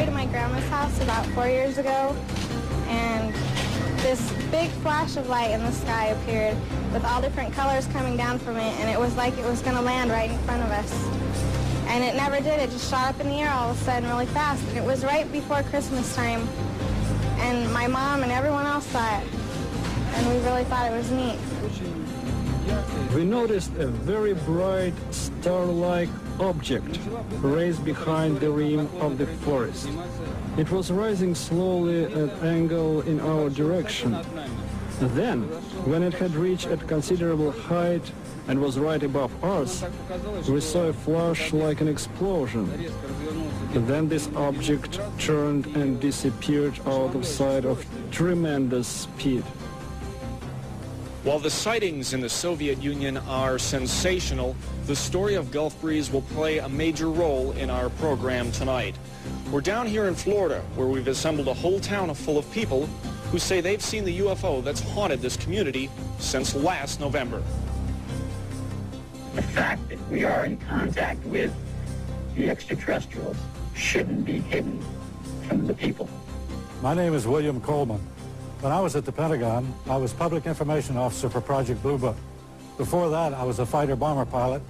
to my grandma's house about 4 years ago, and this big flash of light in the sky appeared with all different colors coming down from it, and it was like it was going to land right in front of us. And it never did. It just shot up in the air all of a sudden really fast, and it was right before Christmas time. And my mom and everyone else saw it, and we really thought it was neat. We noticed a very bright star-like object raised behind the rim of the forest. It was rising slowly at an angle in our direction. Then, when it had reached a considerable height and was right above us, we saw a flash like an explosion. Then this object turned and disappeared out of sight at tremendous speed. While the sightings in the Soviet Union are sensational, the story of Gulf Breeze will play a major role in our program tonight. We're down here in Florida, where we've assembled a whole town full of people who say they've seen the UFO that's haunted this community since last November. The fact that we are in contact with the extraterrestrials shouldn't be hidden from the people. My name is William Coleman. When I was at the Pentagon, I was Public Information Officer for Project Blue Book. Before that, I was a fighter-bomber pilot,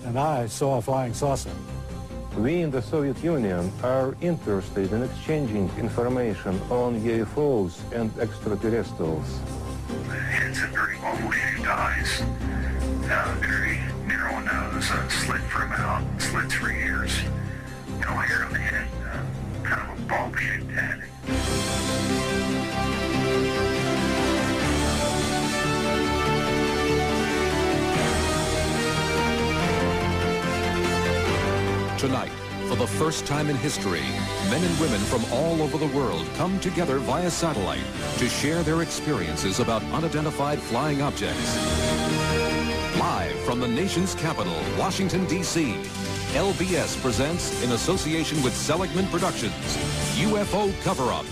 and I saw a flying saucer. We in the Soviet Union are interested in exchanging information on UFOs and extraterrestrials. It's a very oval-shaped eyes, very narrow nose, slit for a mouth, slits for ears, no hair on the head, kind of a bulb-shaped head. Tonight, for the first time in history, men and women from all over the world come together via satellite to share their experiences about unidentified flying objects. Live from the nation's capital, Washington, D.C., LBS presents, in association with Seligman Productions, UFO Cover Up,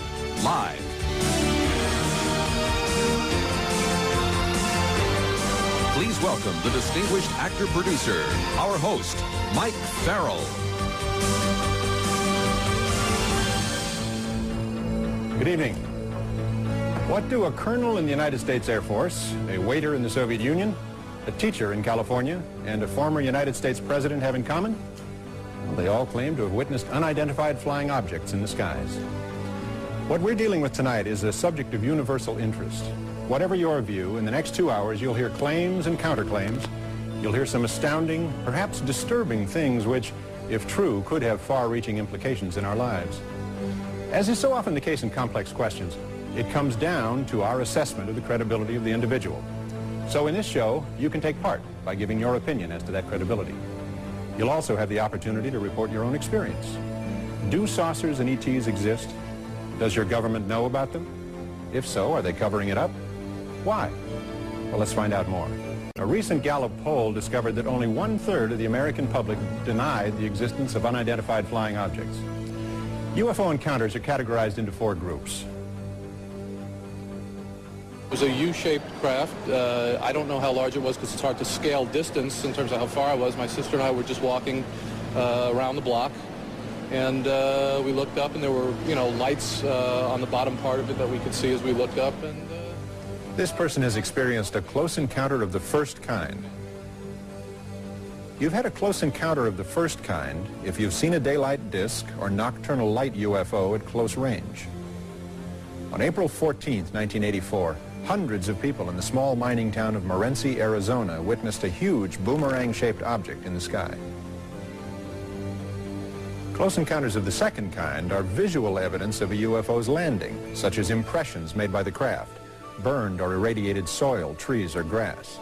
live. Please welcome the distinguished actor-producer, our host, Mike Farrell. Good evening. What do a colonel in the United States Air Force, a waiter in the Soviet Union, a teacher in California, and a former United States president have in common? Well, they all claim to have witnessed unidentified flying objects in the skies. What we're dealing with tonight is a subject of universal interest. Whatever your view, in the next 2 hours you'll hear claims and counterclaims. You'll hear some astounding, perhaps disturbing things which, if true, could have far-reaching implications in our lives. As is so often the case in complex questions, it comes down to our assessment of the credibility of the individual. So in this show, you can take part by giving your opinion as to that credibility. You'll also have the opportunity to report your own experience. Do saucers and ETs exist? Does your government know about them? If so, are they covering it up? Why? Well, let's find out more. A recent Gallup poll discovered that only 1/3 of the American public denied the existence of unidentified flying objects. UFO encounters are categorized into 4 groups. It was a U-shaped craft. I don't know how large it was because it's hard to scale distance in terms of how far I was. My sister and I were just walking around the block, and we looked up, and there were, lights on the bottom part of it that we could see as we looked up. And this person has experienced a close encounter of the first kind. You've had a close encounter of the first kind if you've seen a daylight disk or nocturnal light UFO at close range. On April 14th, 1984, hundreds of people in the small mining town of Morenci, Arizona, witnessed a huge boomerang-shaped object in the sky. Close encounters of the second kind are visual evidence of a UFO's landing, such as impressions made by the craft, burned or irradiated soil, trees, or grass.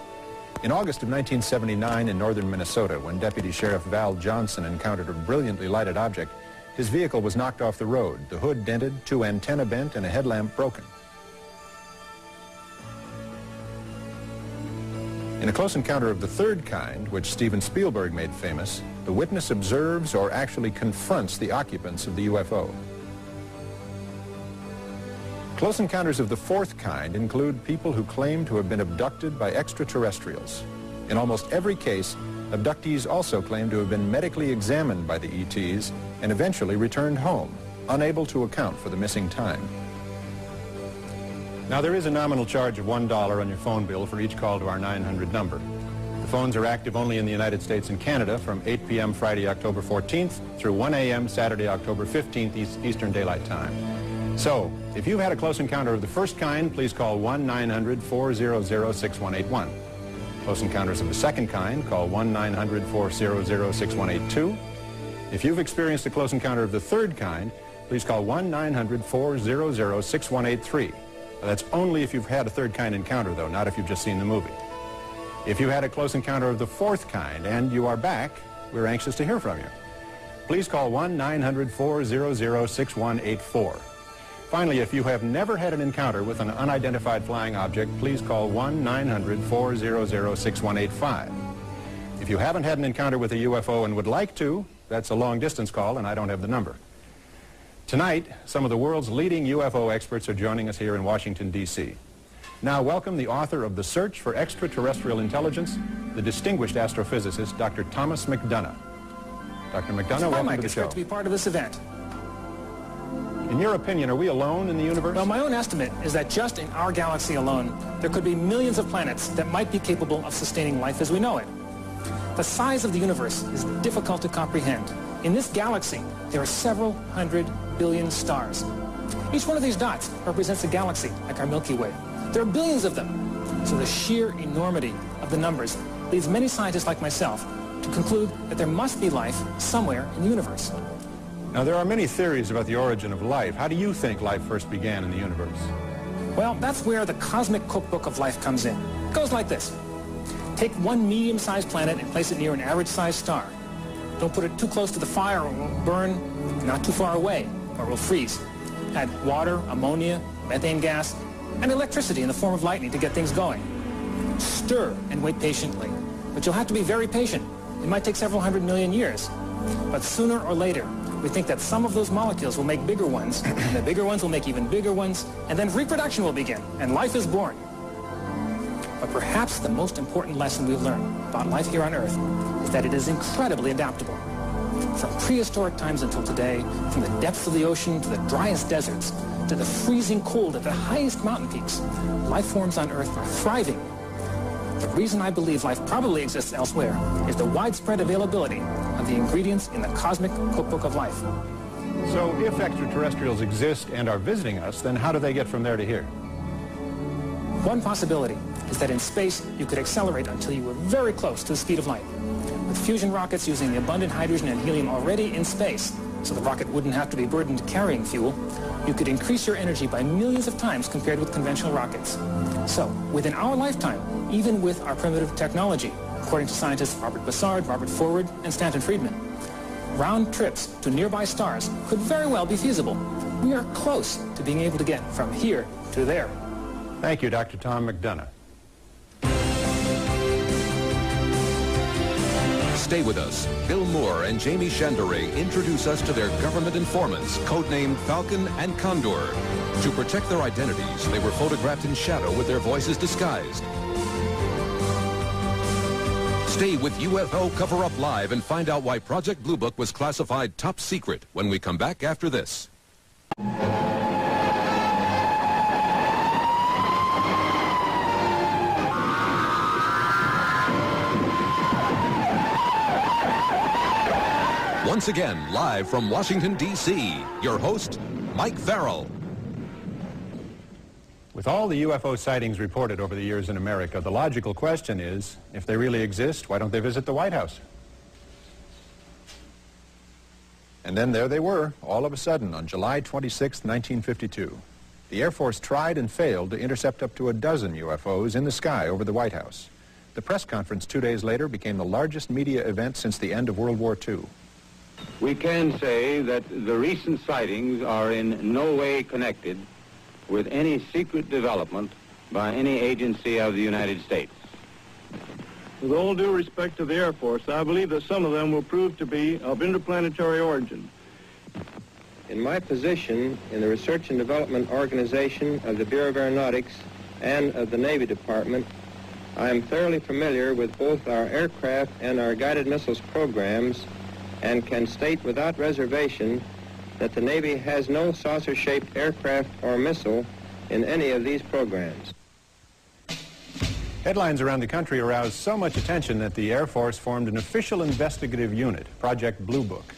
In August of 1979 in northern Minnesota, when Deputy Sheriff Val Johnson encountered a brilliantly lighted object, his vehicle was knocked off the road, the hood dented, 2 antennae bent, and a headlamp broken. In a close encounter of the third kind, which Steven Spielberg made famous, the witness observes or actually confronts the occupants of the UFO. Close encounters of the fourth kind include people who claim to have been abducted by extraterrestrials. In almost every case, abductees also claim to have been medically examined by the ETs and eventually returned home, unable to account for the missing time. Now, there is a nominal charge of $1 on your phone bill for each call to our 900 number. The phones are active only in the United States and Canada from 8 p.m. Friday, October 14th through 1 a.m. Saturday, October 15th, Eastern Daylight Time. So, if you've had a close encounter of the first kind, please call 1-900-400-6181. Close encounters of the second kind, call 1-900-400-6182. If you've experienced a close encounter of the third kind, please call 1-900-400-6183. That's only if you've had a third kind encounter, though, not if you've just seen the movie. If you had a close encounter of the fourth kind and you are back, we're anxious to hear from you. Please call 1-900-400-6184. Finally, if you have never had an encounter with an unidentified flying object, please call 1-900-400-6185. If you haven't had an encounter with a UFO and would like to, that's a long-distance call, and I don't have the number. Tonight, some of the world's leading UFO experts are joining us here in Washington, D.C. Now, welcome the author of The Search for Extraterrestrial Intelligence, the distinguished astrophysicist, Dr. Thomas McDonough. Dr. McDonough, welcome to the show. It's great to be part of this event. In your opinion, are we alone in the universe? Well, my own estimate is that just in our galaxy alone, there could be millions of planets that might be capable of sustaining life as we know it. The size of the universe is difficult to comprehend. In this galaxy, there are several hundred billion stars. Each one of these dots represents a galaxy, like our Milky Way. There are billions of them. So the sheer enormity of the numbers leads many scientists like myself to conclude that there must be life somewhere in the universe. Now, there are many theories about the origin of life. How do you think life first began in the universe? Well, that's where the cosmic cookbook of life comes in. It goes like this. Take one medium-sized planet and place it near an average-sized star. Don't put it too close to the fire or it won't burn, not too far away or it will freeze. Add water, ammonia, methane gas, and electricity in the form of lightning to get things going. Stir and wait patiently. But you'll have to be very patient. It might take several hundred million years. But sooner or later, we think that some of those molecules will make bigger ones, and the bigger ones will make even bigger ones, and then reproduction will begin, and life is born. But perhaps the most important lesson we've learned about life here on Earth is that it is incredibly adaptable. From prehistoric times until today, from the depths of the ocean to the driest deserts, to the freezing cold at the highest mountain peaks, life forms on Earth are thriving. The reason I believe life probably exists elsewhere is the widespread availability of the ingredients in the cosmic cookbook of life. So if extraterrestrials exist and are visiting us, then how do they get from there to here? One possibility is that in space you could accelerate until you were very close to the speed of light. With fusion rockets using the abundant hydrogen and helium already in space, so the rocket wouldn't have to be burdened carrying fuel, you could increase your energy by millions of times compared with conventional rockets. So, within our lifetime, even with our primitive technology, according to scientists Robert Bussard, Robert Forward, and Stanton Friedman, round trips to nearby stars could very well be feasible. We are close to being able to get from here to there. Thank you, Dr. Tom McDonough. Stay with us. Bill Moore and Jamie Chandere introduce us to their government informants, codenamed Falcon and Condor. To protect their identities, they were photographed in shadow with their voices disguised. Stay with UFO Cover Up Live and find out why Project Blue Book was classified top secret when we come back after this. Once again, live from Washington, D.C., your host, Mike Farrell. With all the UFO sightings reported over the years in America, the logical question is, if they really exist, why don't they visit the White House? And then there they were, all of a sudden, on July 26, 1952. The Air Force tried and failed to intercept up to a dozen UFOs in the sky over the White House. The press conference 2 days later became the largest media event since the end of World War II. We can say that the recent sightings are in no way connected with any secret development by any agency of the United States. With all due respect to the Air Force, I believe that some of them will prove to be of interplanetary origin. In my position in the Research and Development Organization of the Bureau of Aeronautics and of the Navy Department, I am thoroughly familiar with both our aircraft and our guided missiles programs and can state without reservation that the Navy has no saucer-shaped aircraft or missile in any of these programs. Headlines around the country aroused so much attention that the Air Force formed an official investigative unit, Project Blue Book.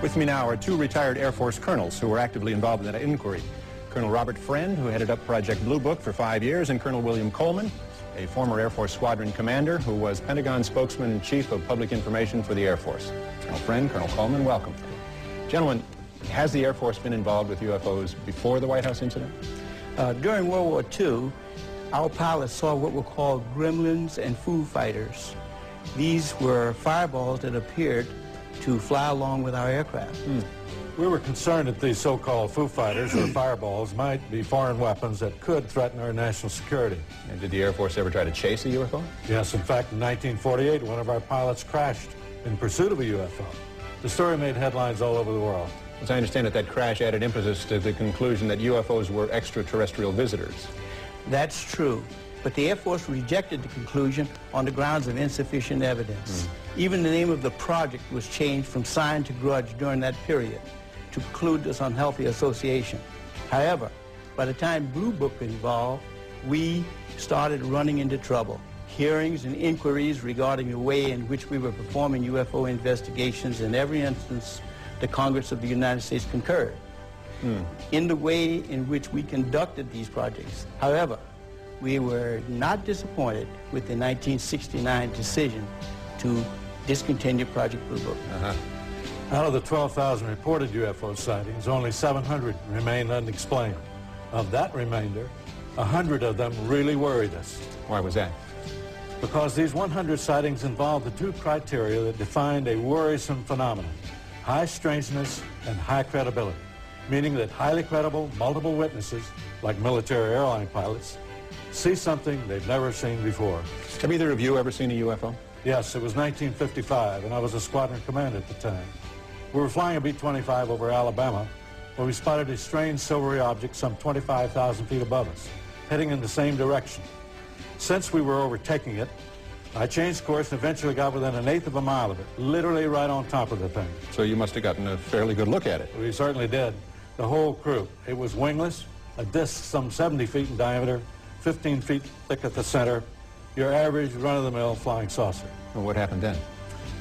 With me now are two retired Air Force colonels who were actively involved in that inquiry. Colonel Robert Friend, who headed up Project Blue Book for 5 years, and Colonel William Coleman, a former Air Force squadron commander who was Pentagon spokesman and chief of public information for the Air Force. Colonel Friend, Colonel Coleman, welcome. Gentlemen, has the Air Force been involved with UFOs before the White House incident? During World War II, our pilots saw what were called gremlins and Foo Fighters. These were fireballs that appeared to fly along with our aircraft. We were concerned that these so-called Foo Fighters or fireballs might be foreign weapons that could threaten our national security. And did the Air Force ever try to chase a UFO? Yes, in fact, in 1948, one of our pilots crashed in pursuit of a UFO. The story made headlines all over the world. As I understand it, that crash added impetus to the conclusion that UFOs were extraterrestrial visitors. That's true, but the Air Force rejected the conclusion on the grounds of insufficient evidence. Even the name of the project was changed from Sign to Grudge during that period to preclude this unhealthy association. However, by the time Blue Book got involved, we started running into trouble. Hearings and inquiries regarding the way in which we were performing UFO investigations, in every instance, the Congress of the United States concurred in the way in which we conducted these projects. However, we were not disappointed with the 1969 decision to discontinue Project Blue Book. Out of the 12,000 reported UFO sightings, only 700 remain unexplained. Of that remainder, 100 of them really worried us. Why was that? Because these 100 sightings involved the two criteria that defined a worrisome phenomenon: high strangeness and high credibility, meaning that highly credible, multiple witnesses, like military airline pilots, see something they've never seen before. Have either of you ever seen a UFO? Yes, it was 1955, and I was a squadron commander at the time. We were flying a B-25 over Alabama when we spotted a strange silvery object some 25,000 feet above us, heading in the same direction. Since we were overtaking it, I changed course and eventually got within 1/8 of a mile of it, literally right on top of the thing. So you must have gotten a fairly good look at it. We certainly did. The whole crew. It was wingless, a disc some 70 feet in diameter, 15 feet thick at the center, your average run-of-the-mill flying saucer. Well, what happened then?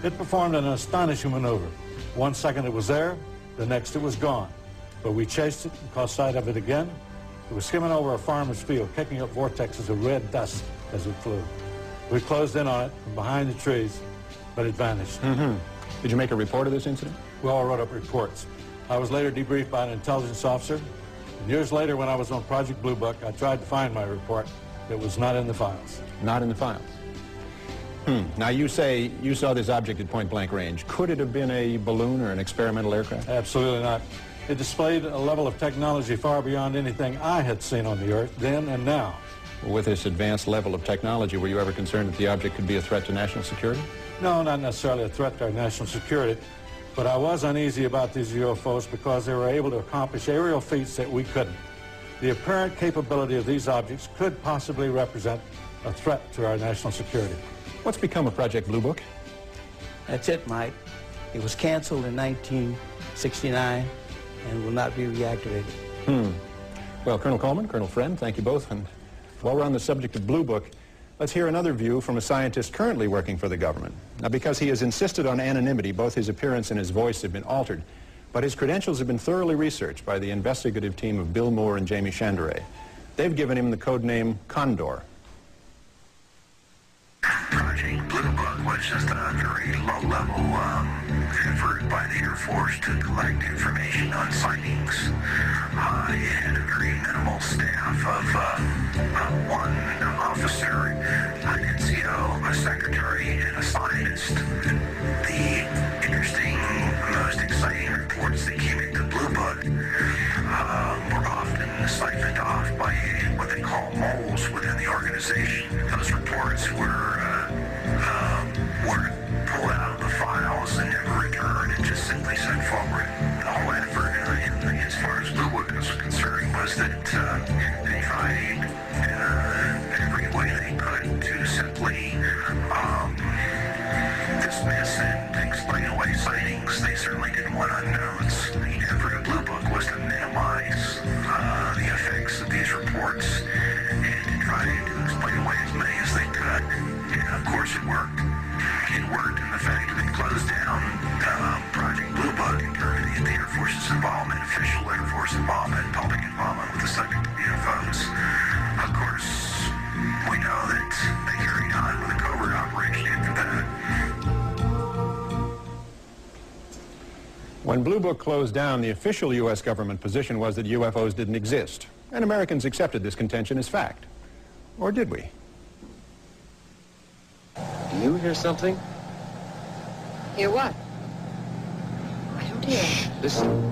It performed an astonishing maneuver. 1 second it was there, the next it was gone. But we chased it and caught sight of it again. It was skimming over a farmer's field, kicking up vortexes of red dust as it flew. We closed in on it from behind the trees, but it vanished. Did you make a report of this incident? We all wrote up reports. I was later debriefed by an intelligence officer. And years later, when I was on Project Blue Book, I tried to find my report. It was not in the files. Not in the files. Now, you say you saw this object at point-blank range. Could it have been a balloon or an experimental aircraft? Absolutely not. It displayed a level of technology far beyond anything I had seen on the Earth then and now. With this advanced level of technology, were you ever concerned that the object could be a threat to national security? No, not necessarily a threat to our national security, but I was uneasy about these UFOs because they were able to accomplish aerial feats that we couldn't. The apparent capability of these objects could possibly represent a threat to our national security. What's become of Project Blue Book? That's it, Mike. It was canceled in 1969 and will not be reactivated. Well, Colonel Coleman, Colonel Friend, thank you both. And while we're on the subject of Blue Book, let's hear another view from a scientist currently working for the government. Now, because he has insisted on anonymity, both his appearance and his voice have been altered, but his credentials have been thoroughly researched by the investigative team of Bill Moore and Jamie Chandray. They've given him the code name Condor. Project Blue Book was just a very low-level effort by the Air Force to collect information on sightings. It had a very minimal staff of one officer, an NCO, a secretary, and a scientist. The interesting, most exciting reports that came into Blue Book were often siphoned off by what they call moles within the organization. Those reports were pulled out of the files and never returned and just simply sent forward. The whole effort, as far as Blue Book was concerned, was that they tried every way they could to simply dismiss and explain away sightings. They certainly didn't want unknowns. You'd Air Force involvement, public involvement with the subject of UFOs. Of course, we know that they carried on with a covert operation after that. When Blue Book closed down, the official U.S. government position was that UFOs didn't exist, and Americans accepted this contention as fact. Or did we? Do you hear something? Hear what? I don't hear. Shh, listen.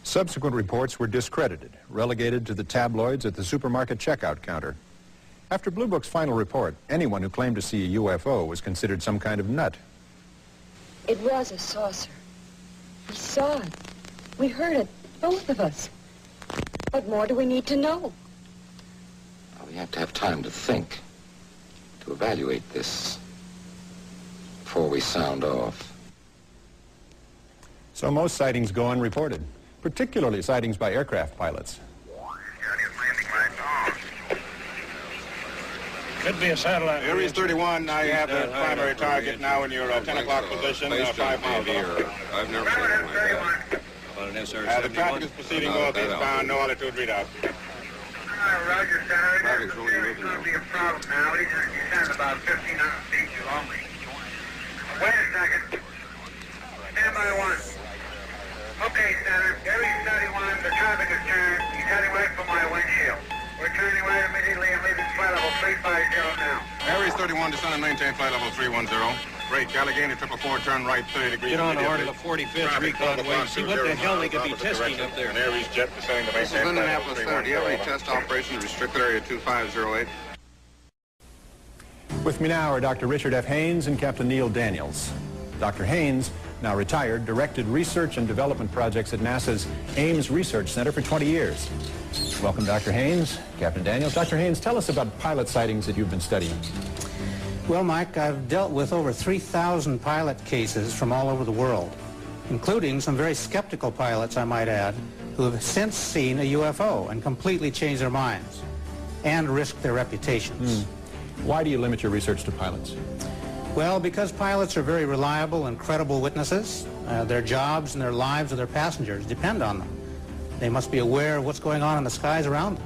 Subsequent reports were discredited, relegated to the tabloids at the supermarket checkout counter. After Blue Book's final report, anyone who claimed to see a UFO was considered some kind of nut. It was a saucer. We saw it. We heard it, both of us. What more do we need to know? Well, we have to have time to think, to evaluate this before we sound off. So most sightings go unreported, particularly sightings by aircraft pilots. Could be a satellite. Aries 31, I have the primary target now in your 10 o'clock position, 5 miles off. I've never seen one like that. About an SR-71? The traffic is proceeding northeastbound, no altitude readout. Roger, Senator. There's going to be a problem now. You sound about 1,500 feet too lonely. Wait a second. Stand by one. Okay, Senator. Aries 31, the traffic is turned. He's heading right for my windshield. We're turning right immediately and leaving flight level 350 now. Aries 31, descend and maintain flight level 310. Great, Allegheny 444, turn right 30 degrees. Get on the order of the 45th recon wing. See what the hell they could be testing up there. An Aries jet descending to This is maintain Indianapolis 30. Do you have any test operations restricted area 2508? With me now are Dr. Richard F. Haynes and Captain Neil Daniels. Dr. Haynes, now retired, directed research and development projects at NASA's Ames Research Center for 20 years. Welcome, Dr. Haynes. Captain Daniels. Dr. Haynes, tell us about pilot sightings that you've been studying. Well, Mike, I've dealt with over 3,000 pilot cases from all over the world, including some very skeptical pilots, I might add, who have since seen a UFO and completely changed their minds and risked their reputations. Why do you limit your research to pilots? Well, because pilots are very reliable and credible witnesses. Their jobs and their lives of their passengers depend on them. They must be aware of what's going on in the skies around them.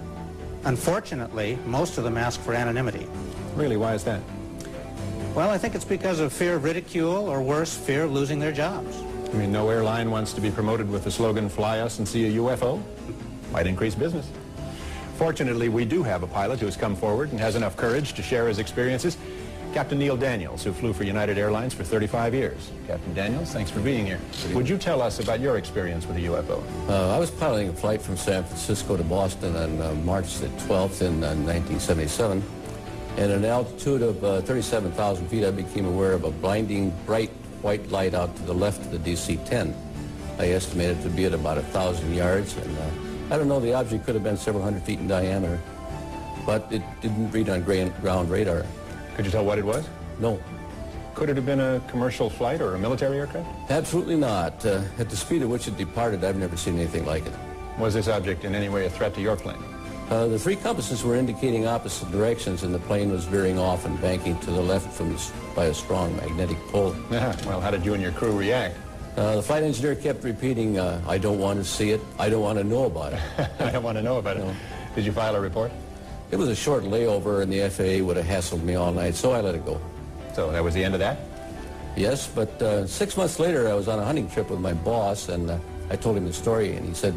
Unfortunately, most of them ask for anonymity. Really, why is that? Well, I think it's because of fear of ridicule, or worse, fear of losing their jobs. I mean, no airline wants to be promoted with the slogan, "Fly us and see a UFO." Might increase business. Fortunately, we do have a pilot who has come forward and has enough courage to share his experiences. Captain Neil Daniels, who flew for United Airlines for 35 years. Captain Daniels, thanks for being here. Would you tell us about your experience with a UFO? I was piloting a flight from San Francisco to Boston on March the 12th in 1977. At an altitude of 37,000 feet, I became aware of a blinding, bright white light out to the left of the DC-10. I estimated it to be at about 1,000 yards, and I don't know, the object could have been several hundred feet in diameter, but it didn't read on ground radar. Could you tell what it was? No. Could it have been a commercial flight or a military aircraft? Absolutely not. At the speed at which it departed, I've never seen anything like it. Was this object in any way a threat to your plane? The three compasses were indicating opposite directions, and the plane was veering off and banking to the left by a strong magnetic pull. Well, how did you and your crew react? The flight engineer kept repeating, I don't want to see it, I don't want to know about it. I don't want to know about it. Did you file a report? It was a short layover, and the FAA would have hassled me all night, so I let it go. So that was the end of that? Yes, but 6 months later, I was on a hunting trip with my boss, and I told him the story, and he said,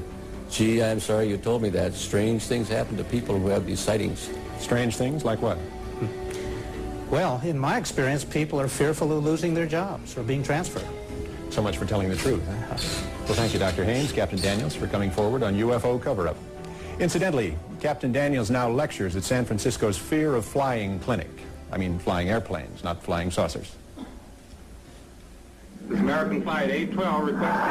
"Gee, I'm sorry you told me that. Strange things happen to people who have these sightings." Strange things? Like what? Well, in my experience, people are fearful of losing their jobs or being transferred. So much for telling the truth. Well, thank you, Dr. Haynes, Captain Daniels, for coming forward on UFO Cover Up. Incidentally, Captain Daniels now lectures at San Francisco's Fear of Flying Clinic. I mean, flying airplanes, not flying saucers. This American Flight 812 requesting...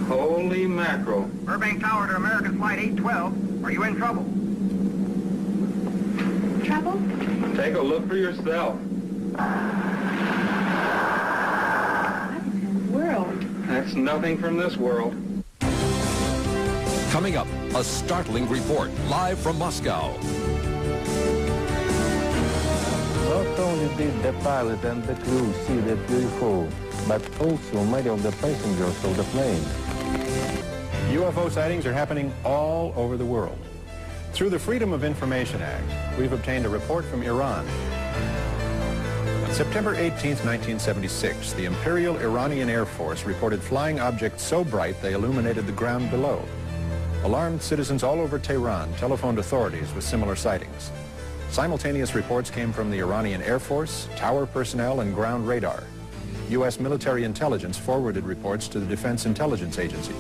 Holy mackerel. Burbank Tower to American Flight 812. Are you in trouble? UFO? Take a look for yourself. What in the world? That's nothing from this world. Coming up, a startling report live from Moscow. Not only did the pilot and the crew see that UFO, but also many of the passengers of the plane. UFO sightings are happening all over the world. Through the Freedom of Information Act, we've obtained a report from Iran. On September 18, 1976, the Imperial Iranian Air Force reported flying objects so bright they illuminated the ground below. Alarmed citizens all over Tehran telephoned authorities with similar sightings. Simultaneous reports came from the Iranian Air Force, tower personnel, and ground radar. U.S. military intelligence forwarded reports to the Defense Intelligence Agency.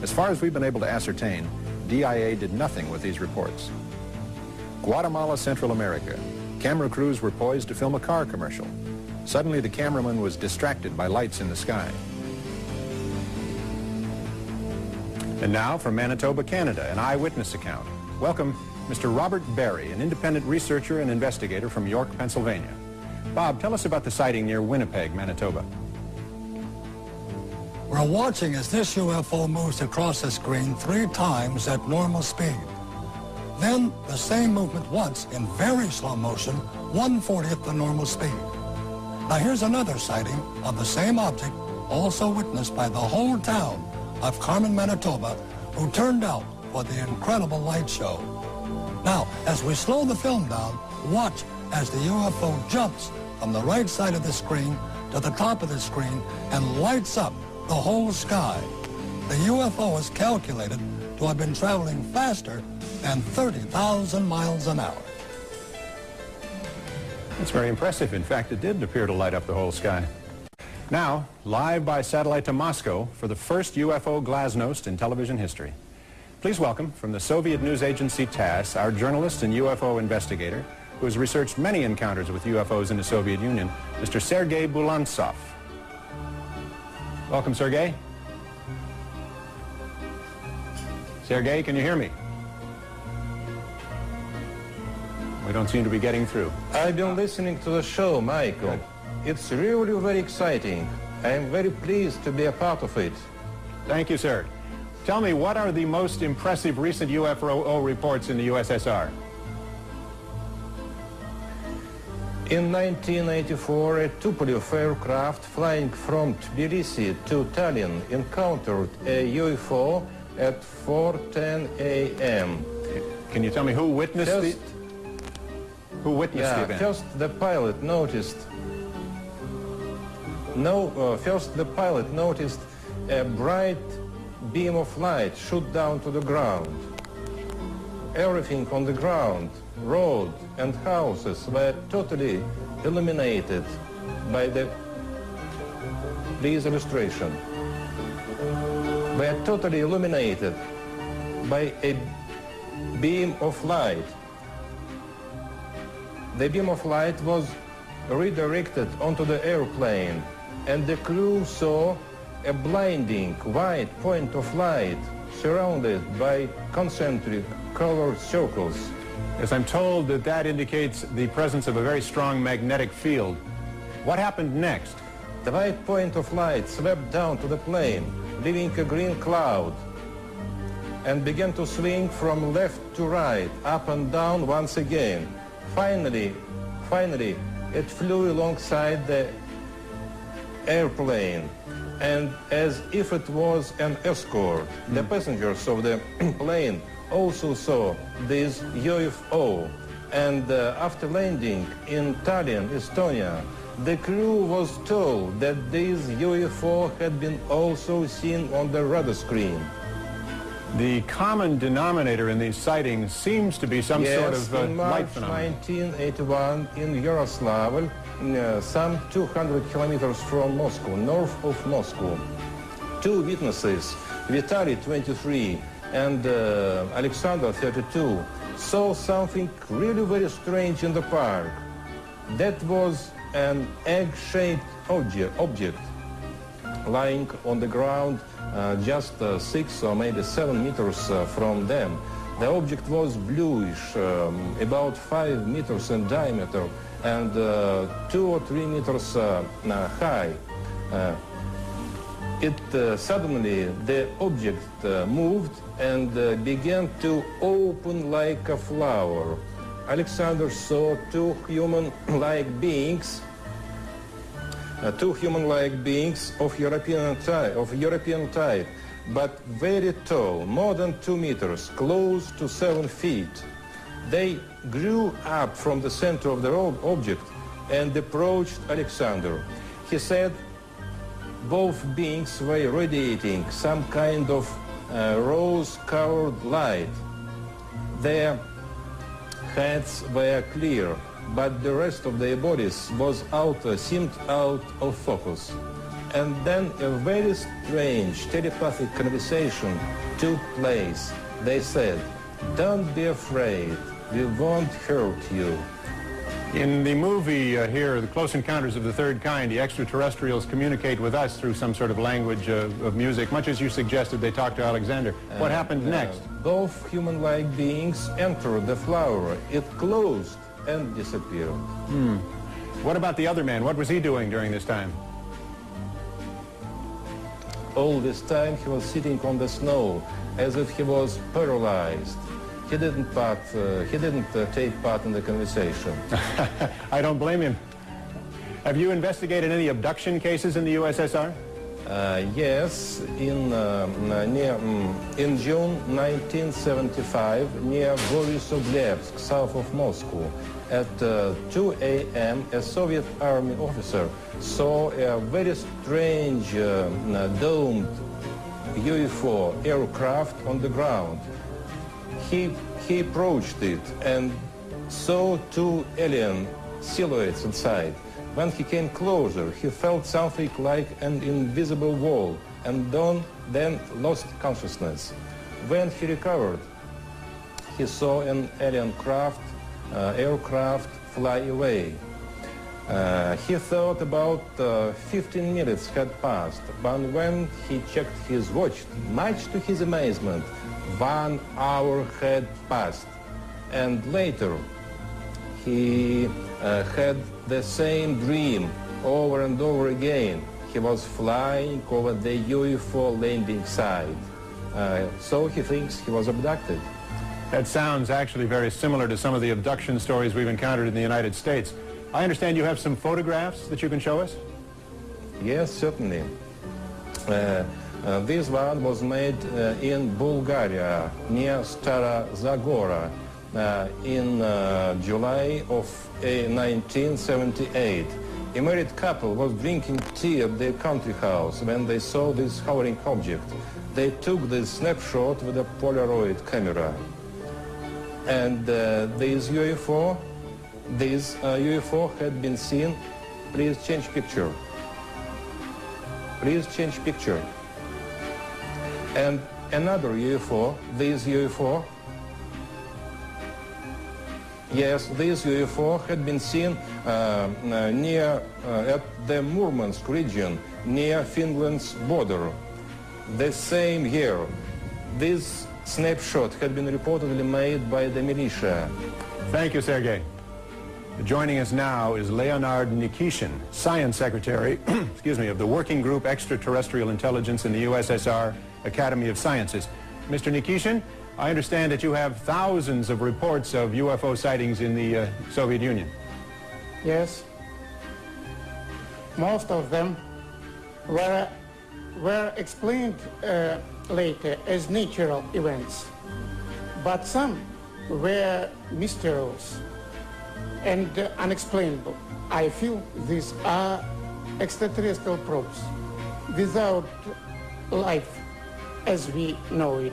As far as we've been able to ascertain, DIA did nothing with these reports. Guatemala, Central America. Camera crews were poised to film a car commercial. Suddenly, the cameraman was distracted by lights in the sky. And now from Manitoba, Canada, an eyewitness account. Welcome, Mr. Robert Barry, an independent researcher and investigator from York, Pennsylvania. Bob, tell us about the sighting near Winnipeg, Manitoba. We're watching as this UFO moves across the screen 3 times at normal speed. Then the same movement once in very slow motion, 1/40th the normal speed. Now here's another sighting of the same object, also witnessed by the whole town of Carmen, Manitoba, who turned out for the incredible light show. Now, as we slow the film down, watch as the UFO jumps from the right side of the screen to the top of the screen and lights up the whole sky. The UFO is calculated to have been traveling faster than 30,000 miles an hour. That's very impressive. In fact, it did appear to light up the whole sky. Now, live by satellite to Moscow for the first UFO glasnost in television history. Please welcome, from the Soviet news agency TASS, our journalist and UFO investigator, who has researched many encounters with UFOs in the Soviet Union, Mr. Sergei Bulantsov. Welcome, Sergei. Sergei, can you hear me? We don't seem to be getting through. I've been listening to the show, Michael. It's really very exciting. I am very pleased to be a part of it. Thank you, sir. Tell me, what are the most impressive recent UFO reports in the USSR? In 1984, a Tupolev aircraft flying from Tbilisi to Tallinn encountered a UFO at 4:10 a.m. Can you tell me who witnessed the event? First the pilot noticed a bright beam of light shoot down to the ground. Everything on the ground, road and houses, were totally illuminated by the, please illustration, were totally illuminated by a beam of light. The beam of light was redirected onto the airplane, and the crew saw a blinding white point of light surrounded by concentric colored circles. Yes, I'm told that that indicates the presence of a very strong magnetic field. What happened next? The white point of light swept down to the plane, leaving a green cloud, and began to swing from left to right, up and down once again. Finally, it flew alongside the airplane, and as if it was an escort, the passengers of the plane also saw this UFO. And after landing in Tallinn, Estonia, the crew was told that this UFO had been also seen on the radar screen. The common denominator in these sightings seems to be some sort of light phenomenon. In March 1981 in Yaroslavl, some 200 kilometers from Moscow, north of Moscow, 2 witnesses, Vitaly, 23, and Alexander, 32, saw something really very strange in the park. That was an egg-shaped object lying on the ground just 6 or maybe 7 meters from them. The object was bluish, about 5 meters in diameter and 2 or 3 meters high. Suddenly the object moved and began to open like a flower. Alexander saw two human-like beings of European type, but very tall, more than 2 meters, close to 7 feet. They grew up from the center of the object and approached Alexander. He said both beings were radiating some kind of rose-colored light. Their heads were clear, but the rest of their bodies seemed out of focus. And then a very strange telepathic conversation took place. They said, "Don't be afraid, we won't hurt you." In the movie here, The Close Encounters of the Third Kind, the extraterrestrials communicate with us through some sort of language of music, much as you suggested they talked to Alexander. What happened next? Both human-like beings entered the flower. It closed and disappeared. What about the other man? What was he doing during this time? All this time he was sitting on the snow as if he was paralyzed. He didn't take part in the conversation. I don't blame him. Have you investigated any abduction cases in the USSR? Yes, in June 1975, near Borisovlevsk, south of Moscow, at 2 a.m., a Soviet army officer saw a very strange domed UFO aircraft on the ground. He approached it and saw two alien silhouettes inside. When he came closer, he felt something like an invisible wall and then lost consciousness. When he recovered, he saw an alien aircraft fly away. He thought about 15 minutes had passed, but when he checked his watch, much to his amazement, 1 hour had passed. And later, he had the same dream over and over again. He was flying over the UFO landing site. So he thinks he was abducted. That sounds actually very similar to some of the abduction stories we've encountered in the United States. I understand you have some photographs that you can show us? Yes, certainly. This one was made in Bulgaria, near Stara Zagora, in July of 1978. A married couple was drinking tea at their country house when they saw this hovering object. They took this snapshot with a Polaroid camera. And this UFO had been seen. Please change picture. Please change picture. And another UFO, this UFO, yes, this UFO had been seen at the Murmansk region, near Finland's border. The same year, this snapshot had been reportedly made by the militia. Thank you, Sergei. Joining us now is Leonard Nikishin, Science Secretary excuse me, of the Working Group Extraterrestrial Intelligence in the USSR Academy of Sciences. Mr. Nikishin, I understand that you have thousands of reports of UFO sightings in the Soviet Union. Yes. Most of them were explained later as natural events, but some were mysterious and unexplainable. I feel these are extraterrestrial probes without life as we know it.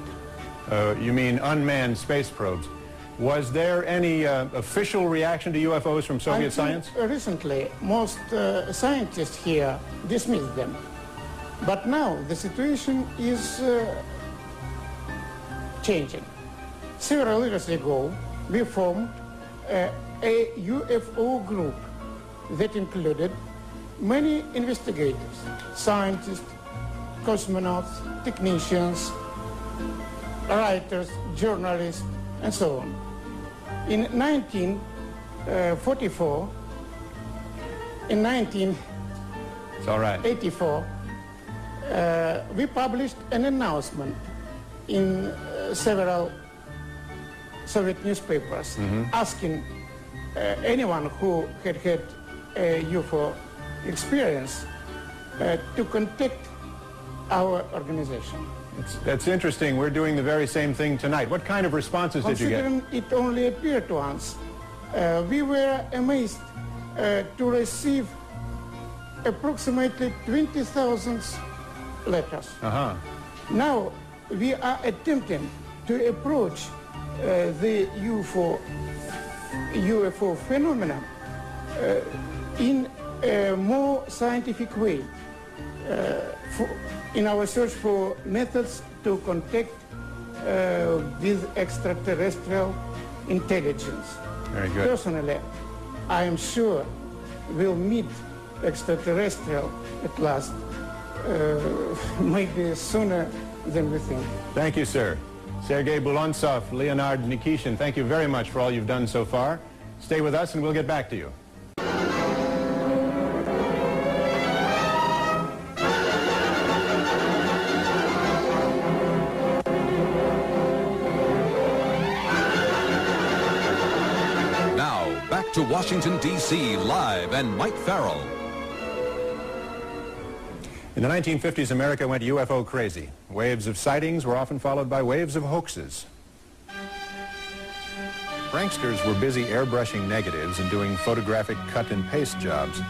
You mean unmanned space probes. Was there any official reaction to UFOs from Soviet science? Recently, most scientists here dismissed them. But now the situation is changing. Several years ago, we formed a UFO group that included many investigators, scientists, cosmonauts, technicians, writers, journalists, and so on. In 1944, in 1984, we published an announcement in several Soviet newspapers asking anyone who had had a UFO experience to contact our organization. That's interesting. We're doing the very same thing tonight. What kind of responses did you get? Considering it only appeared to us, we were amazed to receive approximately 20,000 letters. Now we are attempting to approach the UFO phenomenon in a more scientific way in our search for methods to contact with extraterrestrial intelligence. Very good. Personally, I am sure we'll meet extraterrestrial at last, maybe sooner than we think. Thank you, sir. Sergei Bulontsov, Leonard Nikishin, thank you very much for all you've done so far. Stay with us and we'll get back to you. Now, back to Washington, D.C. live and Mike Farrell. In the 1950s, America went UFO crazy. Waves of sightings were often followed by waves of hoaxes. Pranksters were busy airbrushing negatives and doing photographic cut and paste jobs.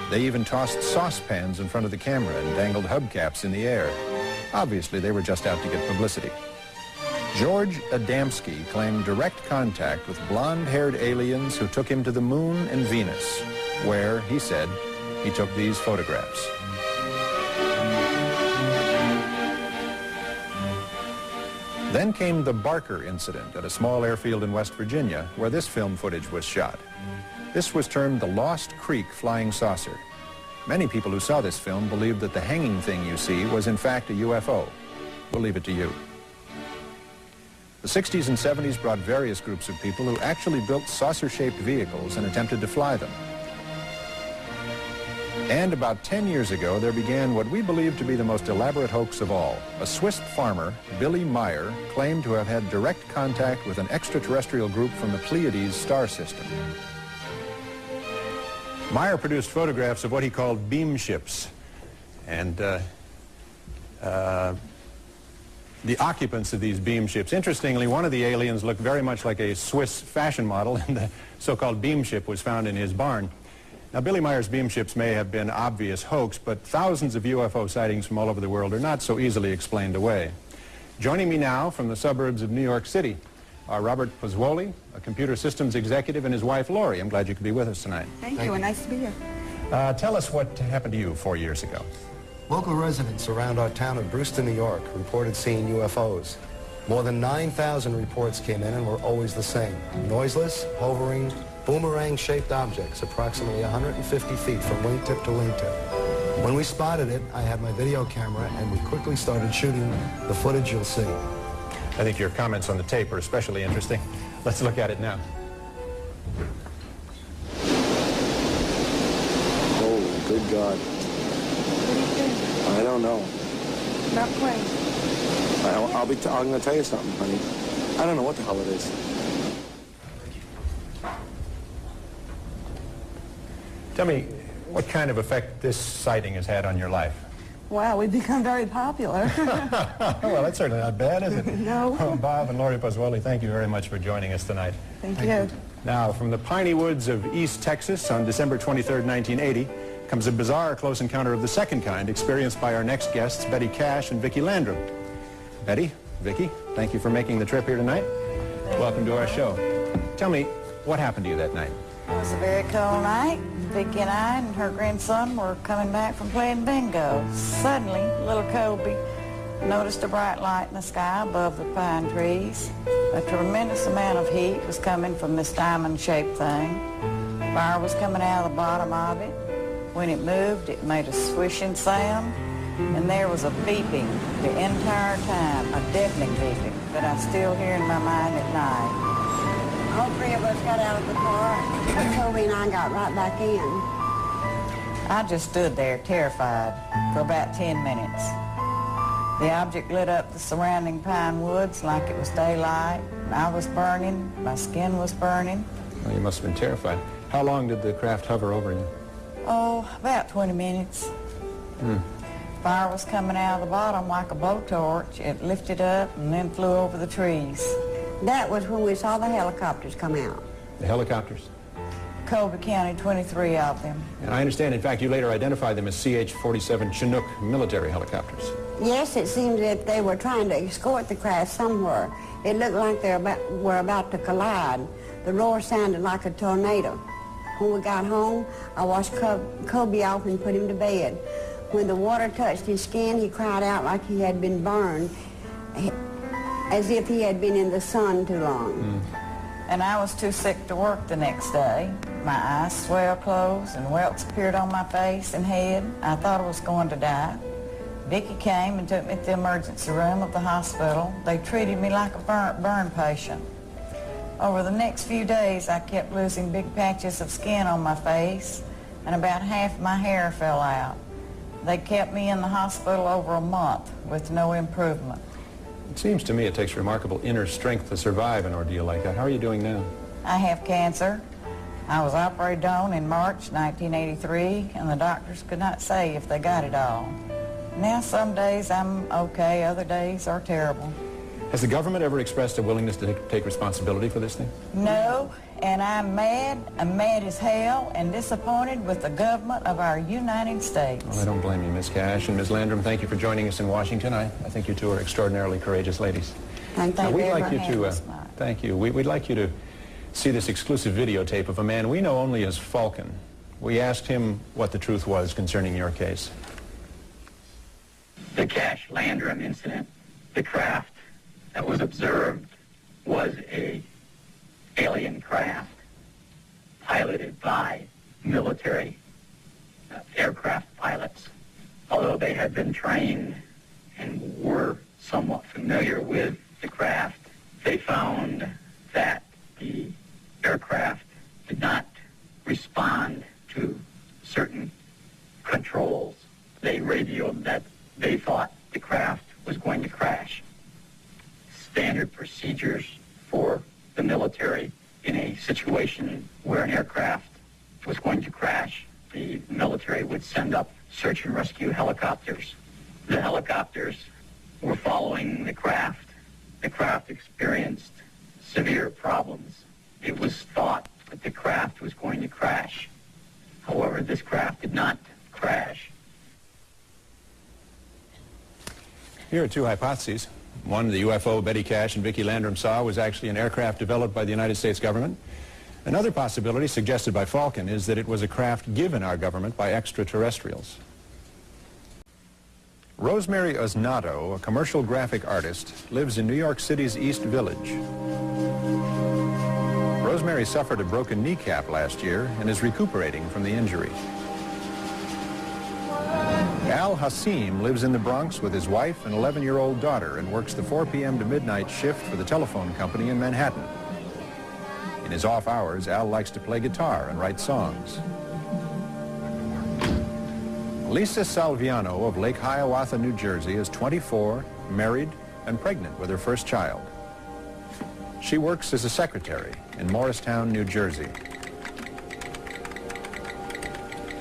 They even tossed saucepans in front of the camera and dangled hubcaps in the air. Obviously, they were just out to get publicity. George Adamski claimed direct contact with blonde-haired aliens who took him to the moon and Venus, where, he said, he took these photographs. Then came the Barker incident at a small airfield in West Virginia, where this film footage was shot. This was termed the Lost Creek Flying Saucer. Many people who saw this film believed that the hanging thing you see was in fact a UFO. We'll leave it to you. The 60s and 70s brought various groups of people who actually built saucer-shaped vehicles and attempted to fly them. And about 10 years ago, there began what we believe to be the most elaborate hoax of all. A Swiss farmer, Billy Meyer, claimed to have had direct contact with an extraterrestrial group from the Pleiades star system. Meyer produced photographs of what he called beam ships. And the occupants of these beam ships. Interestingly, one of the aliens looked very much like a Swiss fashion model, and the so-called beam ship was found in his barn. Now, Billy Meyer's beam ships may have been obvious hoax, but thousands of UFO sightings from all over the world are not so easily explained away. Joining me now from the suburbs of New York City are Robert Pozzuoli, a computer systems executive, and his wife, Lori. I'm glad you could be with us tonight. Thank you, and nice to be here. Tell us what happened to you 4 years ago. Local residents around our town of Brewston, New York, reported seeing UFOs. More than 9,000 reports came in and were always the same. Noiseless, hovering, boomerang-shaped objects approximately 150 feet from wingtip to wingtip. When we spotted it, I had my video camera and we quickly started shooting the footage you'll see. I think your comments on the tape are especially interesting. Let's look at it now. Oh, good God. What do you think? I don't know. Not playing. I'm going to tell you something, honey. I don't know what the hell it is. Tell me, what kind of effect this sighting has had on your life? Wow, we've become very popular. Well, that's certainly not bad, is it? No. Bob and Lori Pozzuoli, thank you very much for joining us tonight. Thank you. Now, from the piney woods of East Texas on December 23rd, 1980, comes a bizarre close encounter of the second kind experienced by our next guests, Betty Cash and Vicki Landrum. Betty, Vicki, thank you for making the trip here tonight. Welcome to our show. Tell me, what happened to you that night? It was a very cold night. Vicki and I and her grandson were coming back from playing bingo. Suddenly, little Colby noticed a bright light in the sky above the pine trees. A tremendous amount of heat was coming from this diamond-shaped thing. Fire was coming out of the bottom of it. When it moved, it made a swishing sound, and there was a beeping the entire time, a deafening beeping. but I still hear in my mind at night. All three of us got out of the car, but Toby and I got right back in. I just stood there terrified for about 10 minutes. The object lit up the surrounding pine woods like it was daylight. I was burning, my skin was burning. Well, you must have been terrified. How long did the craft hover over you? Oh, about 20 minutes. Fire was coming out of the bottom like a blowtorch. It lifted up and then flew over the trees. That was when we saw the helicopters come out. The helicopters? Colby County, 23 of them. And I understand, in fact, you later identified them as CH-47 Chinook military helicopters. Yes, it seemed that they were trying to escort the craft somewhere. It looked like they were about to collide. The roar sounded like a tornado. When we got home, I washed Colby off and put him to bed. When the water touched his skin, he cried out like he had been burned, as if he had been in the sun too long. And I was too sick to work the next day. My eyes swelled closed and welts appeared on my face and head. I thought I was going to die. Vicki came and took me to the emergency room of the hospital. They treated me like a burn patient. Over the next few days, I kept losing big patches of skin on my face, and about half of my hair fell out. They kept me in the hospital over a month with no improvement. It seems to me it takes remarkable inner strength to survive an ordeal like that. How are you doing now? I have cancer. I was operated on in March 1983, and the doctors could not say if they got it all. Now some days I'm okay, other days are terrible. Has the government ever expressed a willingness to take responsibility for this thing? No, and I'm mad as hell, and disappointed with the government of our United States. Well, I don't blame you, Miss Cash. And Ms. Landrum, thank you for joining us in Washington. I think you two are extraordinarily courageous ladies. Thank you. We'd like you to, thank you. We'd like you to see this exclusive videotape of a man we know only as Falcon. We asked him what the truth was concerning your case. The Cash Landrum incident, the craft that was observed was a alien craft piloted by military aircraft pilots. Although they had been trained and were somewhat familiar with the craft, they found that the aircraft did not respond to certain controls. They radioed that they thought the craft was going to crash. Standard procedures for the military in a situation where an aircraft was going to crash, the military would send up search and rescue helicopters. The helicopters were following the craft. The craft experienced severe problems. It was thought that the craft was going to crash. However, this craft did not crash. Here are two hypotheses. One, the UFO Betty Cash and Vicki Landrum saw was actually an aircraft developed by the United States government. Another possibility suggested by Falcon is that it was a craft given our government by extraterrestrials. Rosemary Osnato, a commercial graphic artist, lives in New York City's East Village. Rosemary suffered a broken kneecap last year and is recuperating from the injury. Al Hassim lives in the Bronx with his wife and 11-year-old daughter and works the 4 p.m. to midnight shift for the telephone company in Manhattan. In his off hours, Al likes to play guitar and write songs. Lisa Salviano of Lake Hiawatha, New Jersey is 24, married, and pregnant with her first child. She works as a secretary in Morristown, New Jersey.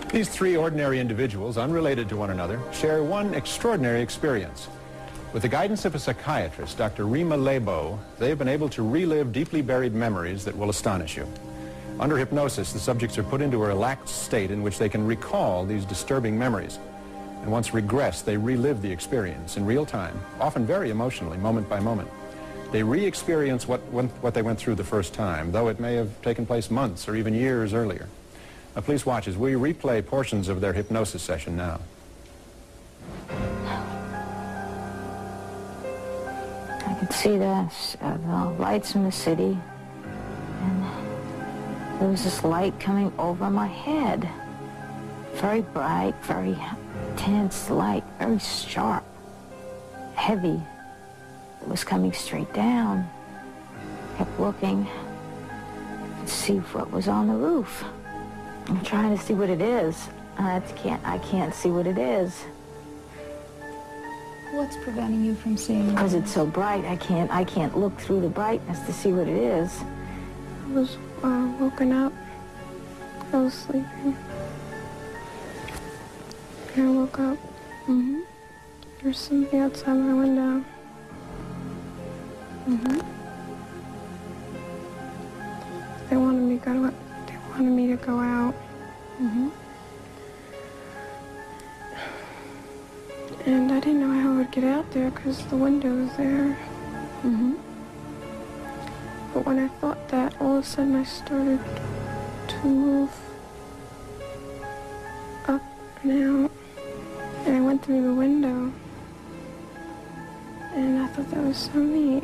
These three ordinary individuals, unrelated to one another, share one extraordinary experience. With the guidance of a psychiatrist, Dr. Rima Lebo, they have been able to relive deeply buried memories that will astonish you. Under hypnosis, the subjects are put into a relaxed state in which they can recall these disturbing memories. And once regressed, they relive the experience in real time, often very emotionally, moment by moment. They re-experience what they went through the first time, though it may have taken place months or even years earlier. Now, please watch as we replay portions of their hypnosis session now. I could see the lights in the city, and there was this light coming over my head. Very bright, very intense light, very sharp, heavy. It was coming straight down. Kept looking to see what was on the roof. I'm trying to see what it is. I can't see what it is. What's preventing you from seeing it? Because it's so bright, I can't look through the brightness to see what it is. I was woken up. I was sleeping. And I woke up. There's something outside my window. They wanted me to go out. And I didn't know how I would get out there because the window was there. But when I thought that, all of a sudden I started to move up and out. And I went through the window. And I thought that was so neat.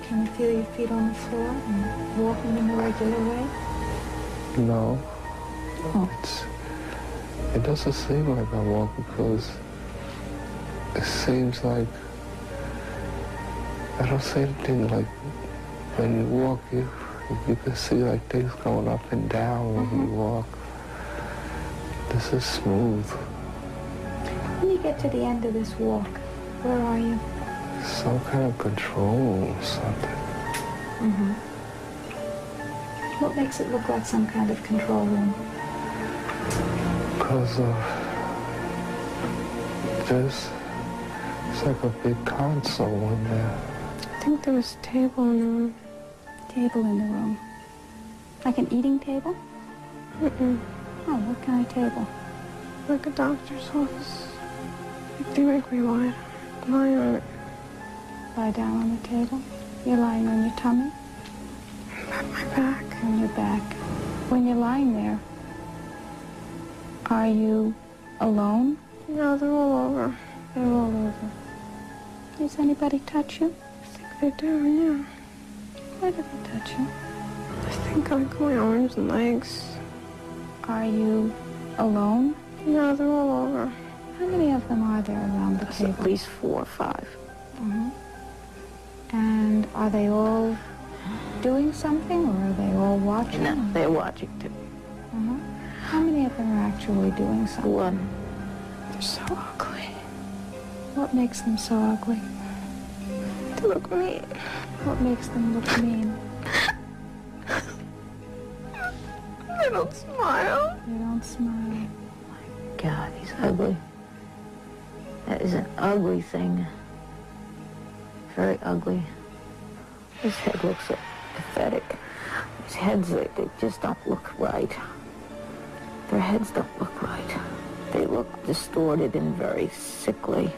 Can you feel your feet on the floor and walking in the regular way? No. Oh. It doesn't seem like I walk because it seems like I don't see anything like when you walk, you can see like things going up and down when you walk. This is smooth. When you get to the end of this walk, where are you? Some kind of control or something. What makes it look like some kind of control room? Because it's like a big console in there. I think there was a table in the room. Table in the room? Like an eating table? Oh, what kind of table? Like a doctor's office. They make me lie on it. Lie down on the table? You're lying on your tummy? On my back. On your back. When you're lying there, are you alone? No, they're all over. They're all over. Does anybody touch you? I think they do, yeah. Why do they touch you? I think like my arms and legs. Are you alone? No, they're all over. How many of them are there around the table? At least 4 or 5. And are they all doing something, or are they all watching? No, they're watching too. How many of them are actually doing something? 1. They're so ugly. What makes them so ugly? They look mean. What makes them look mean? They don't smile. They don't smile. God, he's ugly. That is an ugly thing. Very ugly. His head looks so pathetic. His heads, they just don't look right. Their heads don't look right. They look distorted and very sickly.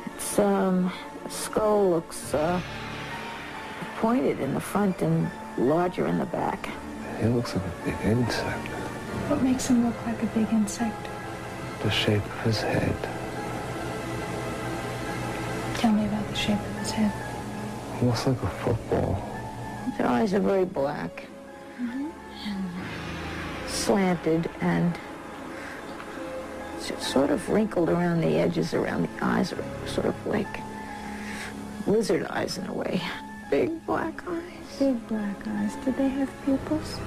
It's, the skull looks pointed in the front and larger in the back. He looks like a big insect. What makes him look like a big insect? The shape of his head. Tell me about the shape of his head. He looks like a football. Their eyes are very black, and slanted, and sort of wrinkled around the edges, around the eyes, are sort of like lizard eyes in a way. Big black eyes. Big black eyes. Did they have pupils?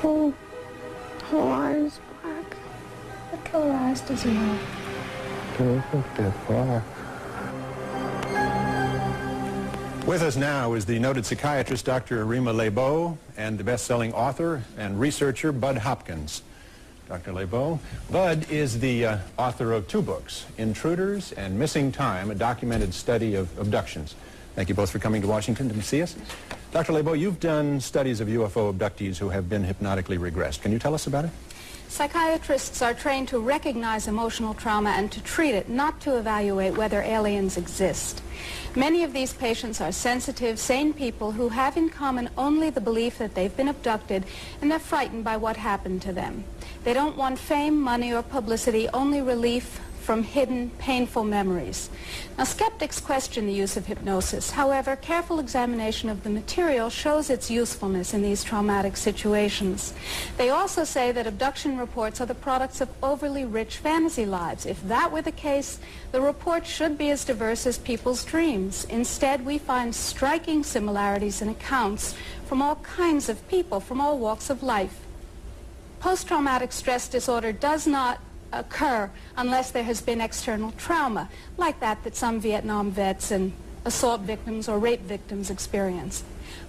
Whole eyes black. What color eyes does he have? They look like they're black. With us now is the noted psychiatrist Dr. Rima Lebeau and the best-selling author and researcher Bud Hopkins. Dr. Lebeau. Bud is the author of 2 books, Intruders and Missing Time, a documented study of abductions. Thank you both for coming to Washington to see us. Dr. Lebeau, you've done studies of UFO abductees who have been hypnotically regressed. Can you tell us about it? Psychiatrists are trained to recognize emotional trauma and to treat it, not to evaluate whether aliens exist. Many of these patients are sensitive, sane people who have in common only the belief that they've been abducted, and they're frightened by what happened to them. They don't want fame, money, or publicity, only relief from hidden, painful memories. Now, skeptics question the use of hypnosis. However, careful examination of the material shows its usefulness in these traumatic situations. They also say that abduction reports are the products of overly rich fantasy lives. If that were the case, the report should be as diverse as people's dreams. Instead, we find striking similarities in accounts from all kinds of people, from all walks of life. Post-traumatic stress disorder does not occur unless there has been external trauma, like that some Vietnam vets and assault victims or rape victims experience.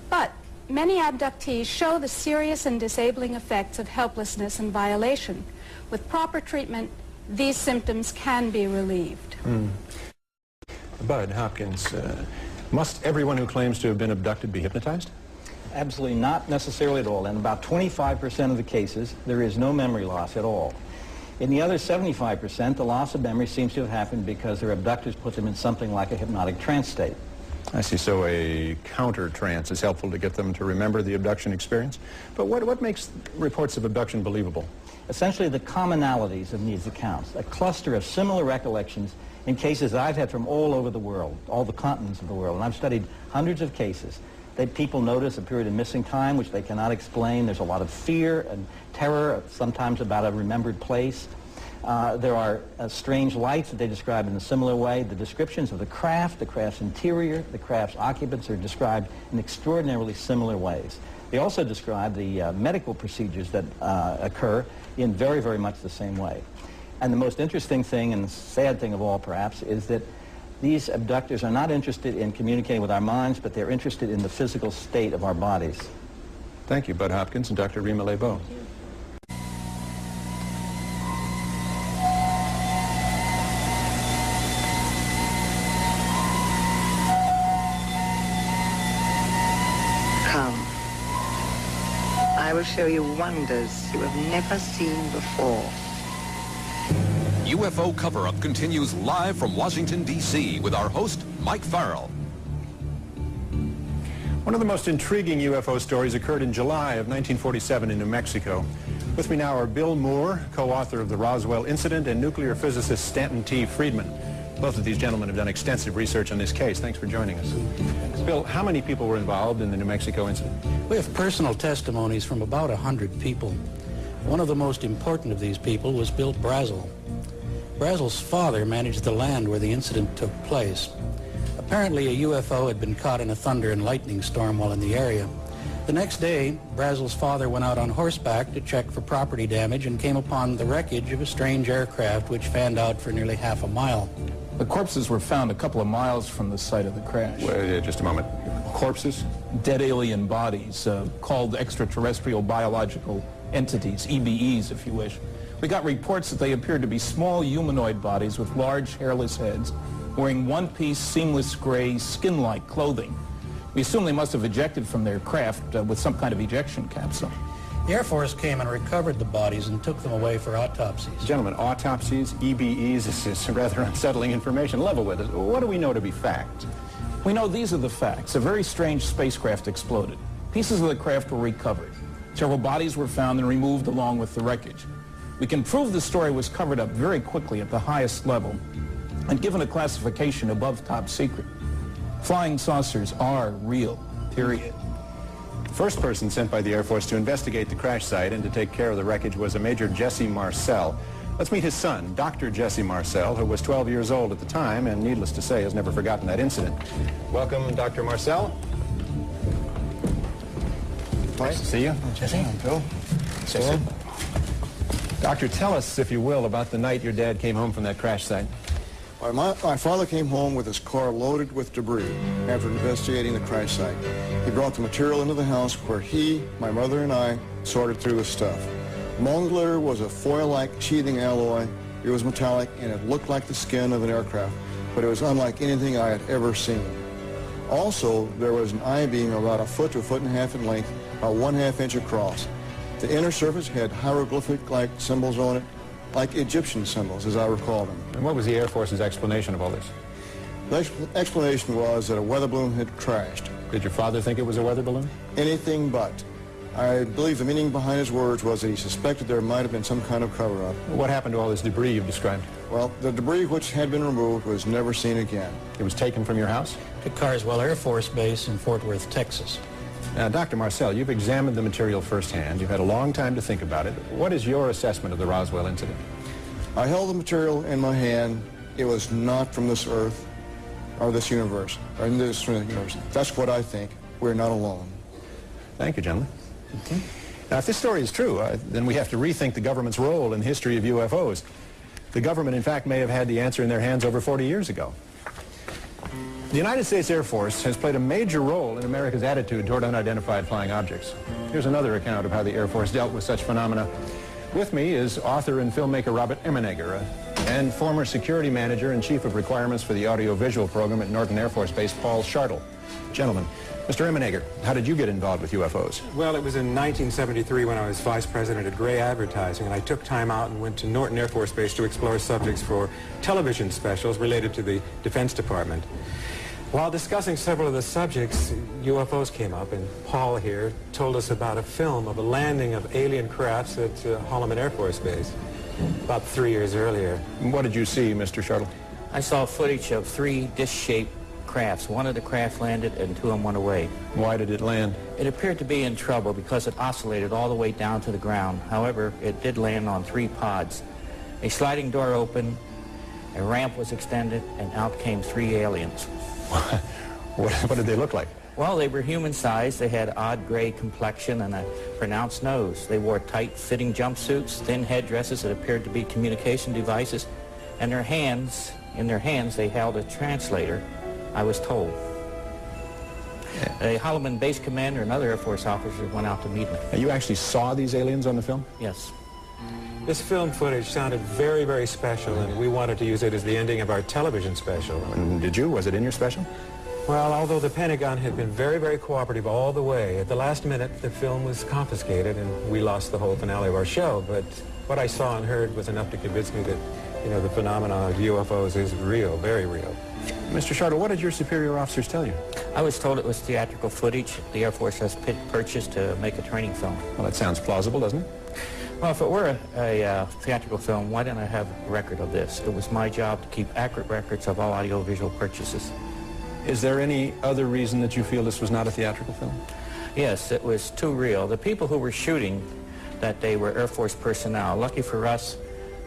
But many abductees show the serious and disabling effects of helplessness and violation. With proper treatment, these symptoms can be relieved. Bud Hopkins, must everyone who claims to have been abducted be hypnotized? Absolutely not necessarily at all. In about 25% of the cases, there is no memory loss at all. In the other 75%, the loss of memory seems to have happened because their abductors put them in something like a hypnotic trance state. I see. So a counter trance is helpful to get them to remember the abduction experience. But what makes reports of abduction believable? Essentially the commonalities of these accounts, a cluster of similar recollections in cases that I've had from all over the world, all the continents of the world. And I've studied hundreds of cases that people notice a period of missing time which they cannot explain. There's a lot of fear and terror, sometimes about a remembered place. There are strange lights that they describe in a similar way. The descriptions of the craft's interior, the craft's occupants are described in extraordinarily similar ways. They also describe the medical procedures that occur in very, very much the same way. And the most interesting thing, and the sad thing of all perhaps, is that these abductors are not interested in communicating with our minds, but they're interested in the physical state of our bodies. Thank you, Bud Hopkins and Dr. Rima Lebeau. Come. I will show you wonders you have never seen before. UFO Cover Up continues live from Washington, D.C. with our host, Mike Farrell. One of the most intriguing UFO stories occurred in July of 1947 in New Mexico. With me now are Bill Moore, co-author of the Roswell Incident, and nuclear physicist Stanton T. Friedman. Both of these gentlemen have done extensive research on this case. Thanks for joining us. Bill, how many people were involved in the New Mexico incident? We have personal testimonies from about 100 people. One of the most important of these people was Bill Brazel. Brazel's father managed the land where the incident took place. Apparently a UFO had been caught in a thunder and lightning storm while in the area. The next day, Brazel's father went out on horseback to check for property damage and came upon the wreckage of a strange aircraft which fanned out for nearly half a mile. The corpses were found a couple of miles from the site of the crash. Wait, just a moment. Corpses? Dead alien bodies, called extraterrestrial biological entities, EBEs if you wish. We got reports that they appeared to be small humanoid bodies with large hairless heads, wearing one-piece seamless gray skin-like clothing. We assume they must have ejected from their craft with some kind of ejection capsule. The Air Force came and recovered the bodies and took them away for autopsies. Gentlemen, autopsies, EBEs, this is rather unsettling information. Level with us. What do we know to be fact? We know these are the facts. A very strange spacecraft exploded. Pieces of the craft were recovered. Several bodies were found and removed along with the wreckage. We can prove the story was covered up very quickly at the highest level and given a classification above top secret. Flying saucers are real, period. The first person sent by the Air Force to investigate the crash site and to take care of the wreckage was a Major Jesse Marcel. Let's meet his son, Dr. Jesse Marcel, who was 12 years old at the time and, needless to say, has never forgotten that incident. Welcome, Dr. Marcel. Nice to see you. Jesse. Bill. Sit. Doctor, tell us, if you will, about the night your dad came home from that crash site. My father came home with his car loaded with debris after investigating the crash site. He brought the material into the house where he, my mother, and I sorted through the stuff. Among the litter was a foil-like sheathing alloy. It was metallic, and it looked like the skin of an aircraft, but it was unlike anything I had ever seen. Also, there was an I-beam about 1 foot to 1.5 feet in length, about 1/2 inch across. The inner surface had hieroglyphic-like symbols on it, like Egyptian symbols, as I recall them. And what was the Air Force's explanation of all this? The explanation was that a weather balloon had crashed. Did your father think it was a weather balloon? Anything but. I believe the meaning behind his words was that he suspected there might have been some kind of cover-up. What happened to all this debris you've described? Well, the debris which had been removed was never seen again. It was taken from your house? To Carswell Air Force Base in Fort Worth, Texas. Now, Dr. Marcel, you've examined the material firsthand. You've had a long time to think about it. What is your assessment of the Roswell incident? I held the material in my hand. It was not from this Earth or this universe, or in this universe. That's what I think. We're not alone. Thank you, gentlemen. Okay. Now, if this story is true, then we have to rethink the government's role in the history of UFOs. The government, in fact, may have had the answer in their hands over 40 years ago. The United States Air Force has played a major role in America's attitude toward unidentified flying objects. Here's another account of how the Air Force dealt with such phenomena. With me is author and filmmaker Robert Emmenegger and former security manager and chief of requirements for the audio-visual program at Norton Air Force Base, Paul Schartle. Gentlemen, Mr. Emmenegger, how did you get involved with UFOs? Well, it was in 1973 when I was vice president at Gray Advertising, and I took time out and went to Norton Air Force Base to explore subjects for television specials related to the Defense Department. While discussing several of the subjects, UFOs came up, and Paul here told us about a film of a landing of alien crafts at Holloman Air Force Base about 3 years earlier. What did you see, Mr. Schartle? I saw footage of 3 disc-shaped crafts. One of the craft landed and 2 of them went away. Why did it land? It appeared to be in trouble because it oscillated all the way down to the ground. However, it did land on 3 pods. A sliding door opened, a ramp was extended, and out came 3 aliens. What did they look like? Well, they were human-sized. They had odd gray complexion and a pronounced nose. They wore tight-fitting jumpsuits, thin headdresses that appeared to be communication devices, and in their hands they held a translator, I was told. A Holloman base commander and other Air Force officers went out to meet them. Now, you actually saw these aliens on the film? Yes. This film footage sounded very, very special, and we wanted to use it as the ending of our television special. And did you? Was it in your special? Well, although the Pentagon had been very, very cooperative all the way, at the last minute the film was confiscated and we lost the whole finale of our show. But what I saw and heard was enough to convince me that, you know, the phenomenon of UFOs is real, very real. Mr. Schartle, what did your superior officers tell you? I was told it was theatrical footage the Air Force has purchased to make a training film. Well, that sounds plausible, doesn't it? Well, if it were a theatrical film, why didn't I have a record of this? It was my job to keep accurate records of all audiovisual purchases. Is there any other reason that you feel this was not a theatrical film? Yes, it was too real. The people who were shooting that day were Air Force personnel. Lucky for us,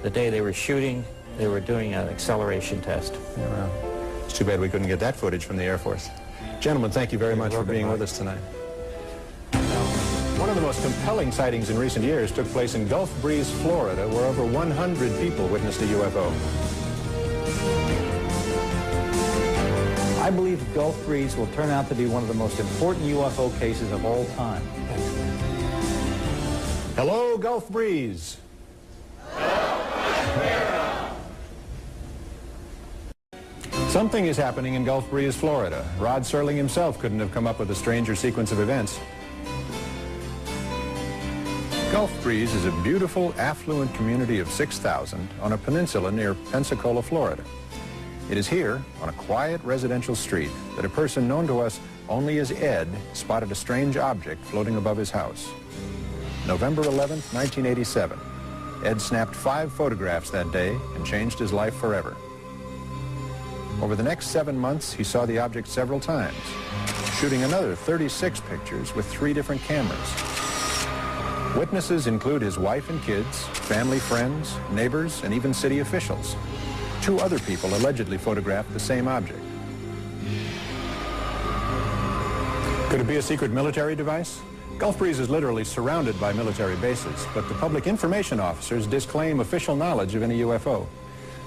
the day they were shooting, they were doing an acceleration test. Yeah, well, it's too bad we couldn't get that footage from the Air Force. Gentlemen, thank you very much for being with us tonight. One of the most compelling sightings in recent years took place in Gulf Breeze, Florida, where over 100 people witnessed a UFO. I believe Gulf Breeze will turn out to be one of the most important UFO cases of all time. Hello, Gulf Breeze. Something is happening in Gulf Breeze, Florida. Rod Serling himself couldn't have come up with a stranger sequence of events. Gulf Breeze is a beautiful, affluent community of 6,000 on a peninsula near Pensacola, Florida. It is here, on a quiet residential street, that a person known to us only as Ed spotted a strange object floating above his house. November 11th, 1987. Ed snapped 5 photographs that day and changed his life forever. Over the next 7 months, he saw the object several times, shooting another 36 pictures with 3 different cameras. Witnesses include his wife and kids, family, friends, neighbors, and even city officials. 2 other people allegedly photographed the same object. Could it be a secret military device? Gulf Breeze is literally surrounded by military bases, but the public information officers disclaim official knowledge of any UFO.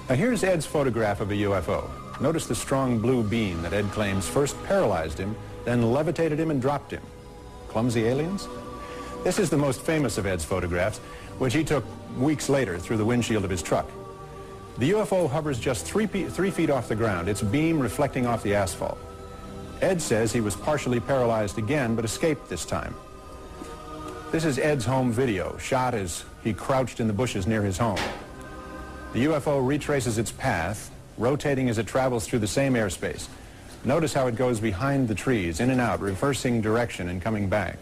Now here's Ed's photograph of a UFO. Notice the strong blue beam that Ed claims first paralyzed him, then levitated him and dropped him. Clumsy aliens? This is the most famous of Ed's photographs, which he took weeks later through the windshield of his truck. The UFO hovers just 3 feet off the ground, its beam reflecting off the asphalt. Ed says he was partially paralyzed again, but escaped this time. This is Ed's home video, shot as he crouched in the bushes near his home. The UFO retraces its path, rotating as it travels through the same airspace. Notice how it goes behind the trees, in and out, reversing direction and coming back.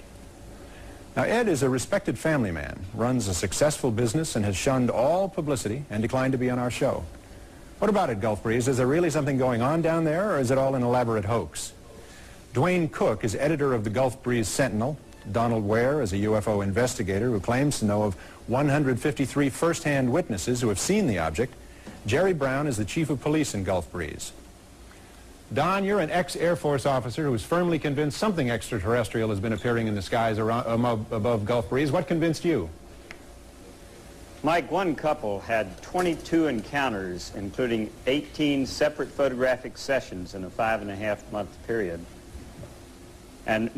Now, Ed is a respected family man, runs a successful business, and has shunned all publicity and declined to be on our show. What about it, Gulf Breeze? Is there really something going on down there, or is it all an elaborate hoax? Dwayne Cook is editor of the Gulf Breeze Sentinel. Donald Ware is a UFO investigator who claims to know of 153 first-hand witnesses who have seen the object. Jerry Brown is the chief of police in Gulf Breeze. Don, you're an ex-Air Force officer who is firmly convinced something extraterrestrial has been appearing in the skies above Gulf Breeze. What convinced you? Mike, one couple had 22 encounters, including 18 separate photographic sessions in a 5.5-month period. And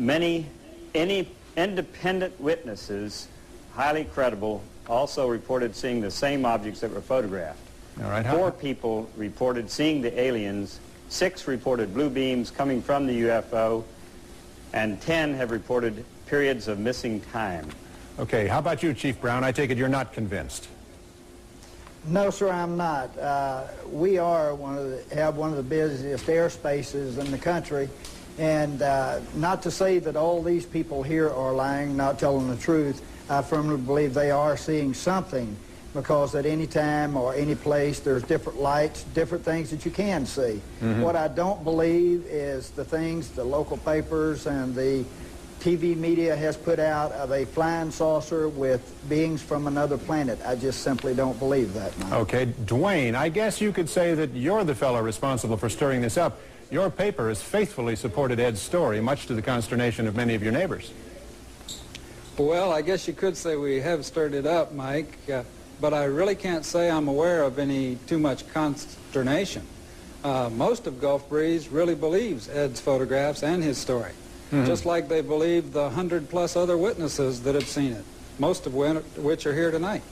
any independent witnesses, highly credible, also reported seeing the same objects that were photographed. All right. 4 people reported seeing the aliens, 6 reported blue beams coming from the UFO, and 10 have reported periods of missing time. Okay, how about you, Chief Brown? I take it you're not convinced. No, sir, I'm not. We are have one of the busiest airspaces in the country, and not to say that all these people here are lying, not telling the truth. I firmly believe they are seeing something, because at any time or any place there's different lights, different things that you can see. Mm-hmm. What I don't believe is the things the local papers and the TV media has put out of a flying saucer with beings from another planet. I just simply don't believe that, Mike. Okay, Dwayne, I guess you could say that you're the fellow responsible for stirring this up. Your paper has faithfully supported Ed's story, much to the consternation of many of your neighbors. Well, I guess you could say we have stirred it up, Mike, but I really can't say I'm aware of any too much consternation. Most of Gulf Breeze really believes Ed's photographs and his story. Mm-hmm. Just like they believe the 100+ other witnesses that have seen it, most of which are here tonight.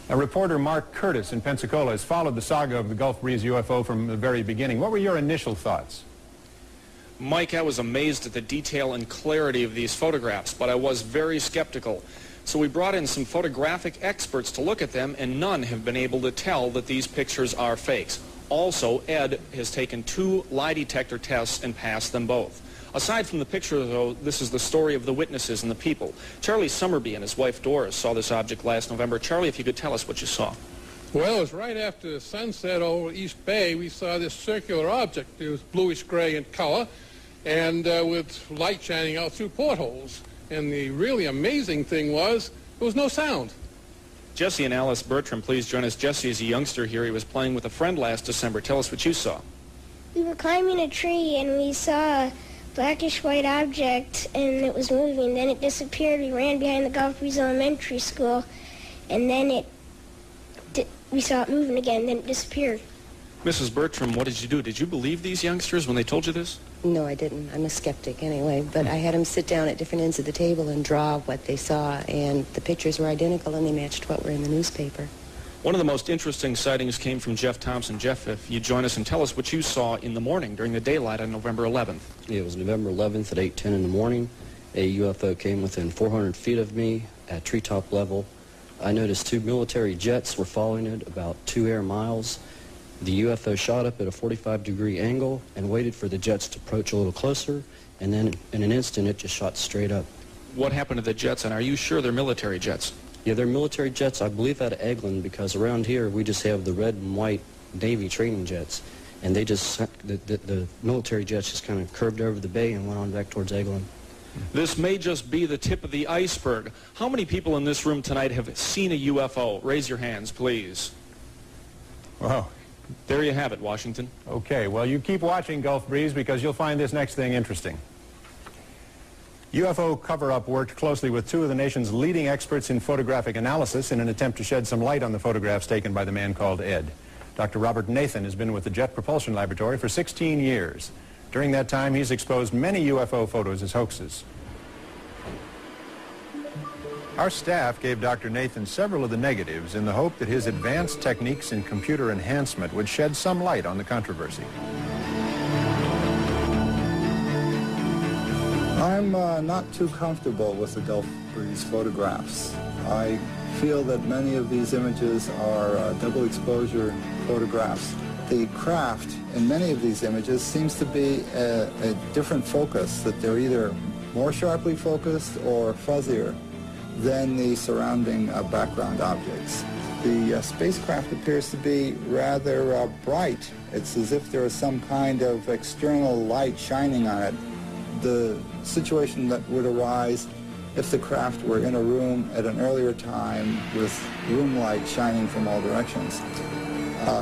Now, reporter Mark Curtis in Pensacola has followed the saga of the Gulf Breeze UFO from the very beginning. What were your initial thoughts? Mike, I was amazed at the detail and clarity of these photographs, but I was very skeptical. So we brought in some photographic experts to look at them, and none have been able to tell that these pictures are fakes. Also, Ed has taken 2 lie detector tests and passed them both. Aside from the picture, though, this is the story of the witnesses and the people. Charlie Summerby and his wife Doris saw this object last November. Charlie, if you could tell us what you saw. Well, it was right after the sunset over East Bay. We saw this circular object. It was bluish-gray in color and with light shining out through portholes. And the really amazing thing was there was no sound. Jesse and Alice Bertram, please join us. Jesse is a youngster here. He was playing with a friend last December. Tell us what you saw. We were climbing a tree and we saw a blackish white object and it was moving. Then it disappeared. We ran behind the Gulf Breeze Elementary School and then we saw it moving again. Then it disappeared. Mrs. Bertram, what did you do? Did you believe these youngsters when they told you this? No, I didn't. I'm a skeptic anyway, but I had them sit down at different ends of the table and draw what they saw, and the pictures were identical and they matched what were in the newspaper. One of the most interesting sightings came from Jeff Thompson. Jeff, if you join us and tell us what you saw in the morning during the daylight on November 11th. It was November 11th at 8:10 in the morning. A UFO came within 400 feet of me at treetop level. I noticed 2 military jets were following it about 2 air miles. The UFO shot up at a 45-degree angle and waited for the jets to approach a little closer, and then in an instant it just shot straight up. What happened to the jets, and are you sure they're military jets? Yeah, they're military jets, I believe, out of Eglin, because around here we just have the red and white Navy training jets, and they just, the military jets just kind of curved over the bay and went on back towards Eglin. This may just be the tip of the iceberg. How many people in this room tonight have seen a UFO? Raise your hands, please. Wow. There you have it, Washington. Okay, well, you keep watching Gulf Breeze because you'll find this next thing interesting. UFO Cover Up worked closely with 2 of the nation's leading experts in photographic analysis in an attempt to shed some light on the photographs taken by the man called Ed. Dr. Robert Nathan has been with the Jet Propulsion Laboratory for 16 years. During that time, he's exposed many UFO photos as hoaxes. Our staff gave Dr. Nathan several of the negatives in the hope that his advanced techniques in computer enhancement would shed some light on the controversy. I'm not too comfortable with the Gulf Breeze photographs. I feel that many of these images are double exposure photographs. The craft in many of these images seems to be a different focus, that they're either more sharply focused or fuzzier. than the surrounding background objects. The spacecraft appears to be rather bright. It's as if there is some kind of external light shining on it. The situation that would arise if the craft were in a room at an earlier time with room light shining from all directions.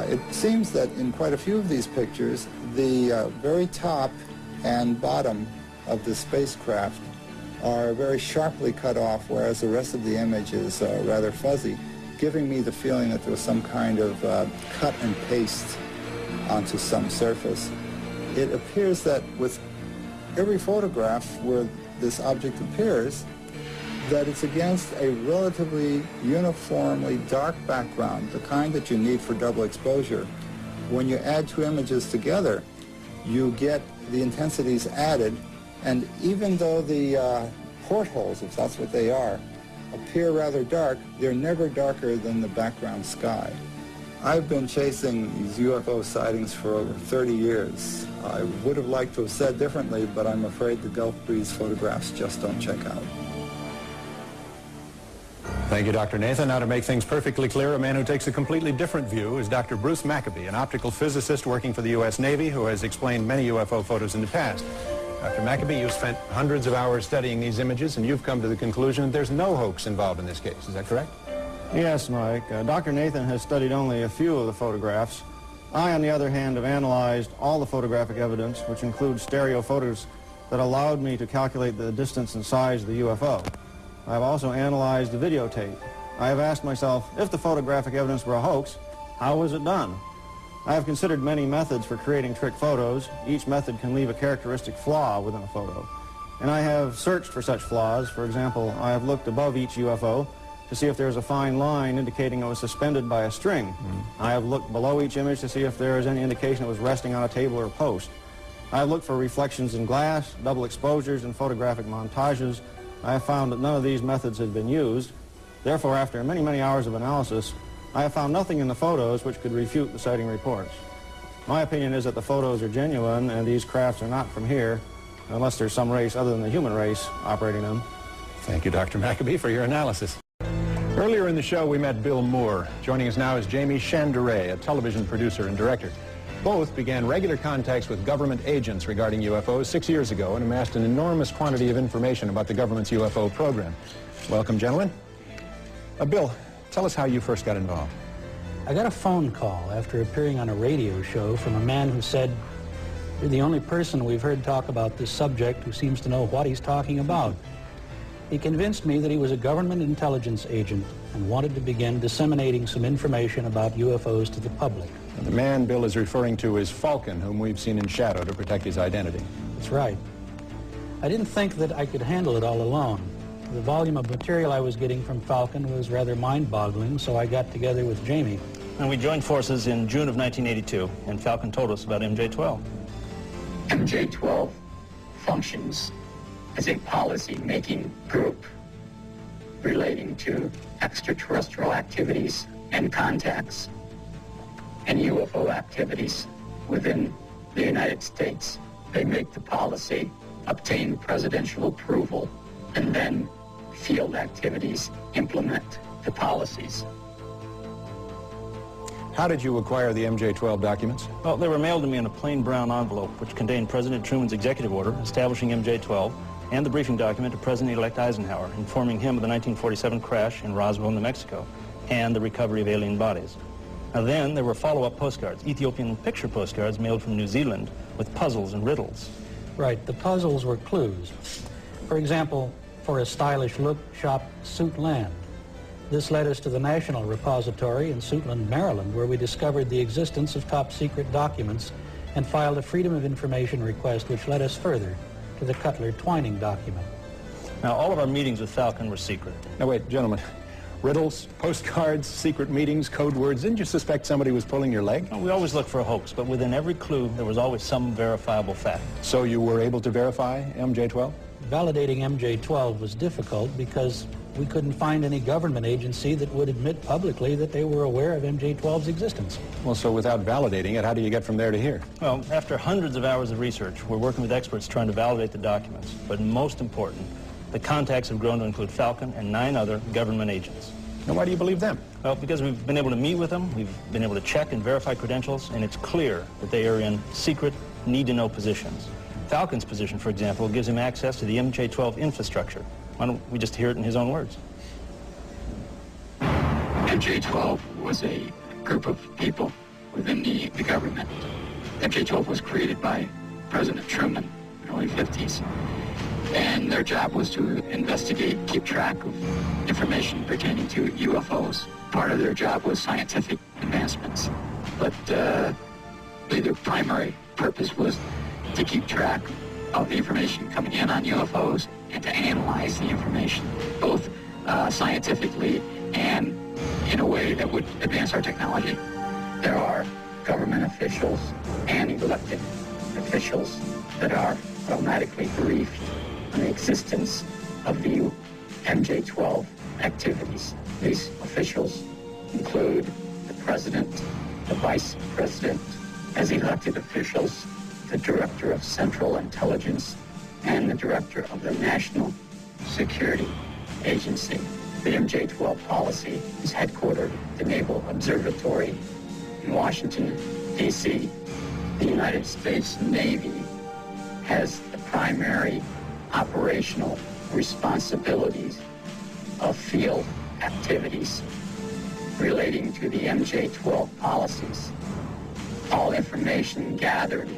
It seems that in quite a few of these pictures, the very top and bottom of the spacecraft are very sharply cut off, whereas the rest of the image is rather fuzzy, giving me the feeling that there was some kind of cut and paste onto some surface. It appears that with every photograph where this object appears, that it's against a relatively uniformly dark background, the kind that you need for double exposure. When you add two images together, you get the intensities added, and even though the portholes, if that's what they are, appear rather dark, they're never darker than the background sky. I've been chasing these UFO sightings for over 30 years. I would have liked to have said differently, but I'm afraid the Gulf Breeze photographs just don't check out. Thank you, Dr. Nathan. Now, to make things perfectly clear, a man who takes a completely different view is Dr. Bruce Maccabee, an optical physicist working for the U.S. Navy who has explained many UFO photos in the past. Dr. Maccabee, you've spent hundreds of hours studying these images, and you've come to the conclusion that there's no hoax involved in this case. Is that correct? Yes, Mike. Dr. Nathan has studied only a few of the photographs. I, on the other hand, have analyzed all the photographic evidence, which includes stereo photos that allowed me to calculate the distance and size of the UFO. I've also analyzed the videotape. I have asked myself, if the photographic evidence were a hoax, how was it done? I have considered many methods for creating trick photos. Each method can leave a characteristic flaw within a photo. And I have searched for such flaws. For example, I have looked above each UFO to see if there's a fine line indicating it was suspended by a string. I have looked below each image to see if there is any indication it was resting on a table or a post. I have looked for reflections in glass, double exposures, and photographic montages. I have found that none of these methods had been used. Therefore, after many, many hours of analysis, I have found nothing in the photos which could refute the sighting reports. My opinion is that the photos are genuine and these crafts are not from here, unless there's some race other than the human race operating them. Thank you, Dr. Maccabee, for your analysis. Earlier in the show, we met Bill Moore. Joining us now is Jamie Chandray, a television producer and director. Both began regular contacts with government agents regarding UFOs 6 years ago and amassed an enormous quantity of information about the government's UFO program. Welcome, gentlemen. Bill, tell us how you first got involved. I got a phone call after appearing on a radio show from a man who said, "You're the only person we've heard talk about this subject who seems to know what he's talking about." He convinced me that he was a government intelligence agent and wanted to begin disseminating some information about UFOs to the public. And the man Bill is referring to is Falcon, whom we've seen in shadow to protect his identity. That's right. I didn't think that I could handle it all alone. The volume of material I was getting from Falcon was rather mind-boggling, so I got together with Jamie. And we joined forces in June of 1982, and Falcon told us about MJ-12. MJ-12 functions as a policy-making group relating to extraterrestrial activities and contacts and UFO activities within the United States. They make the policy, obtain presidential approval, and then field activities implement the policies. How did you acquire the MJ-12 documents? Well, they were mailed to me in a plain brown envelope, which contained President Truman's executive order establishing MJ-12 and the briefing document to President-elect Eisenhower, informing him of the 1947 crash in Roswell, New Mexico, and the recovery of alien bodies. Now then, there were follow-up postcards, Ethiopian picture postcards mailed from New Zealand with puzzles and riddles. Right, the puzzles were clues. For example, for a stylish look, shop Suitland. This led us to the National Repository in Suitland, Maryland, where we discovered the existence of top-secret documents and filed a Freedom of Information request, which led us further to the Cutler-Twining document. Now, all of our meetings with Falcon were secret. Now, wait, gentlemen. Riddles, postcards, secret meetings, code words. Didn't you suspect somebody was pulling your leg? Well, we always look for a hoax, but within every clue, there was always some verifiable fact. So you were able to verify MJ-12? Validating MJ-12 was difficult because we couldn't find any government agency that would admit publicly that they were aware of MJ-12's existence. Well, so without validating it, how do you get from there to here? Well, after hundreds of hours of research, we're working with experts trying to validate the documents. But most important, The contacts have grown to include Falcon and 9 other government agents. Now, why do you believe them? Well, because we've been able to meet with them, we've been able to check and verify credentials, and it's clear that they are in secret, need-to-know positions. Falcon's position, for example, gives him access to the MJ-12 infrastructure. Why don't we just hear it in his own words? MJ-12 was a group of people within the government. MJ-12 was created by President Truman in the early 50s. And their job was to investigate, keep track of information pertaining to UFOs. Part of their job was scientific advancements. But their primary purpose was to keep track of the information coming in on UFOs and to analyze the information, both scientifically and in a way that would advance our technology. There are government officials and elected officials that are automatically briefed on the existence of the MJ-12 activities. These officials include the President, the Vice President, as elected officials, the Director of Central Intelligence, and the Director of the National Security Agency. The MJ-12 policy is headquartered at the Naval Observatory in Washington, D.C. The United States Navy has the primary operational responsibilities of field activities relating to the MJ-12 policies. All information gathered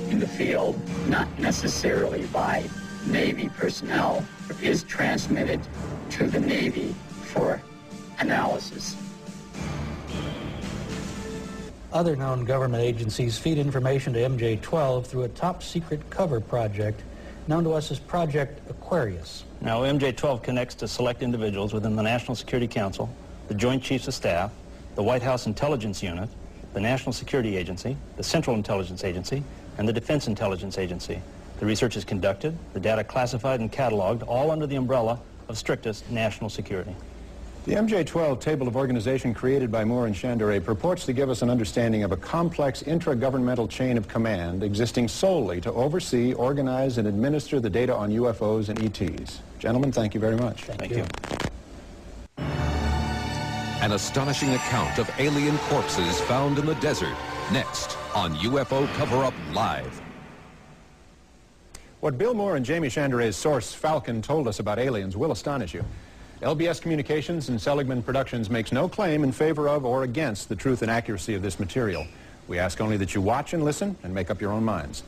in the field, not necessarily by Navy personnel, is transmitted to the Navy for analysis. Other known government agencies feed information to MJ-12 through a top-secret cover project known to us as Project Aquarius. Now, MJ-12 connects to select individuals within the National Security Council, the Joint Chiefs of Staff, the White House Intelligence Unit, the National Security Agency, the Central Intelligence Agency, and the Defense Intelligence Agency. The research is conducted, the data classified and cataloged, all under the umbrella of strictest national security. The MJ-12 table of organization created by Moore and Chanderet purports to give us an understanding of a complex intragovernmental chain of command existing solely to oversee, organize, and administer the data on UFOs and ETs. Gentlemen, thank you very much. Thank you. An astonishing account of alien corpses found in the desert. Next on UFO Cover Up Live. What Bill Moore and Jamie Chanderet's source, Falcon, told us about aliens will astonish you. LBS Communications and Seligman Productions makes no claim in favor of or against the truth and accuracy of this material. We ask only that you watch and listen and make up your own minds.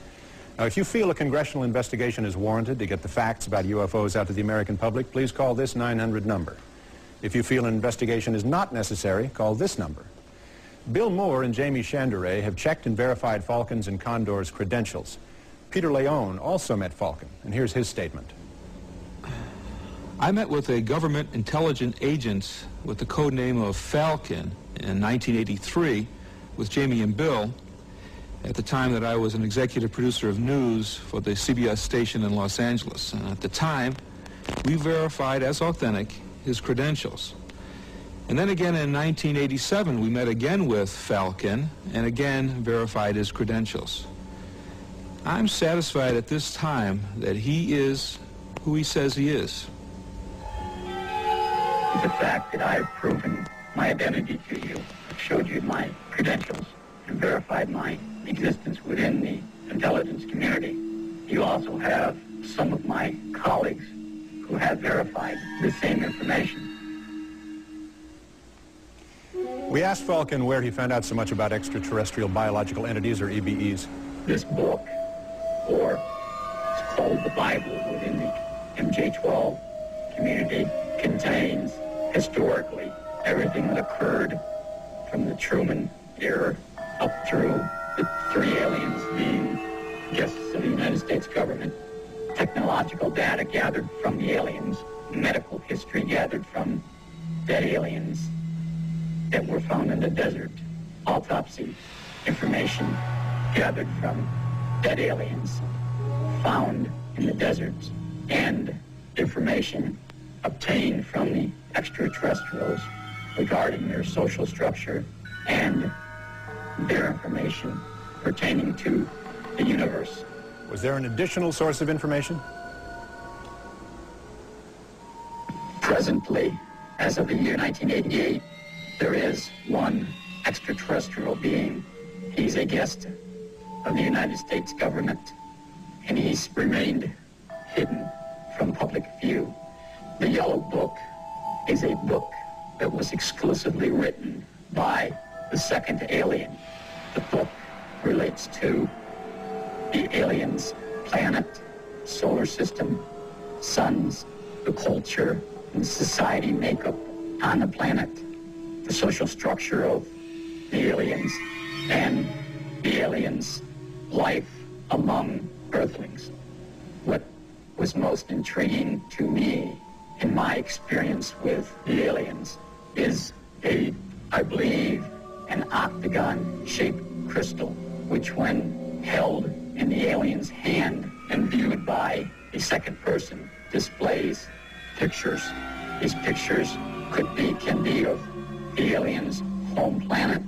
Now, if you feel a congressional investigation is warranted to get the facts about UFOs out to the American public, please call this 900 number. If you feel an investigation is not necessary, call this number. Bill Moore and Jamie Chanderet have checked and verified Falcon's and Condor's credentials. Peter Leone also met Falcon, and here's his statement. I met with a government intelligence agent with the code name of Falcon in 1983 with Jamie and Bill at the time that I was an executive producer of news for the CBS station in Los Angeles. And at the time, we verified as authentic his credentials. And then again in 1987, we met again with Falcon and again verified his credentials. I'm satisfied at this time that he is who he says he is. The fact that I've proven my identity to you, showed you my credentials, and verified my existence within the intelligence community. You also have some of my colleagues who have verified the same information. We asked Falcon where he found out so much about extraterrestrial biological entities, or EBEs. This book, or it's called the Bible within the MJ-12 community, contains historically everything that occurred from the Truman era up through the 3 aliens being guests of the United States government, technological data gathered from the aliens, medical history gathered from dead aliens that were found in the desert, autopsy information gathered from dead aliens found in the desert, and information obtained from the extraterrestrials regarding their social structure and their information pertaining to the universe. Was there an additional source of information? Presently, as of the year 1988, there is one extraterrestrial being. He's a guest of the United States government, and he's remained hidden from public view. The Yellow Book is a book that was exclusively written by the second alien. The book relates to the aliens' planet, solar system, suns, the culture and society makeup on the planet, the social structure of the aliens, and the aliens' life among Earthlings. What was most intriguing to me in my experience with the aliens is I believe, an octagon-shaped crystal, which when held in the alien's hand and viewed by a second person, displays pictures. These pictures can be of the alien's home planet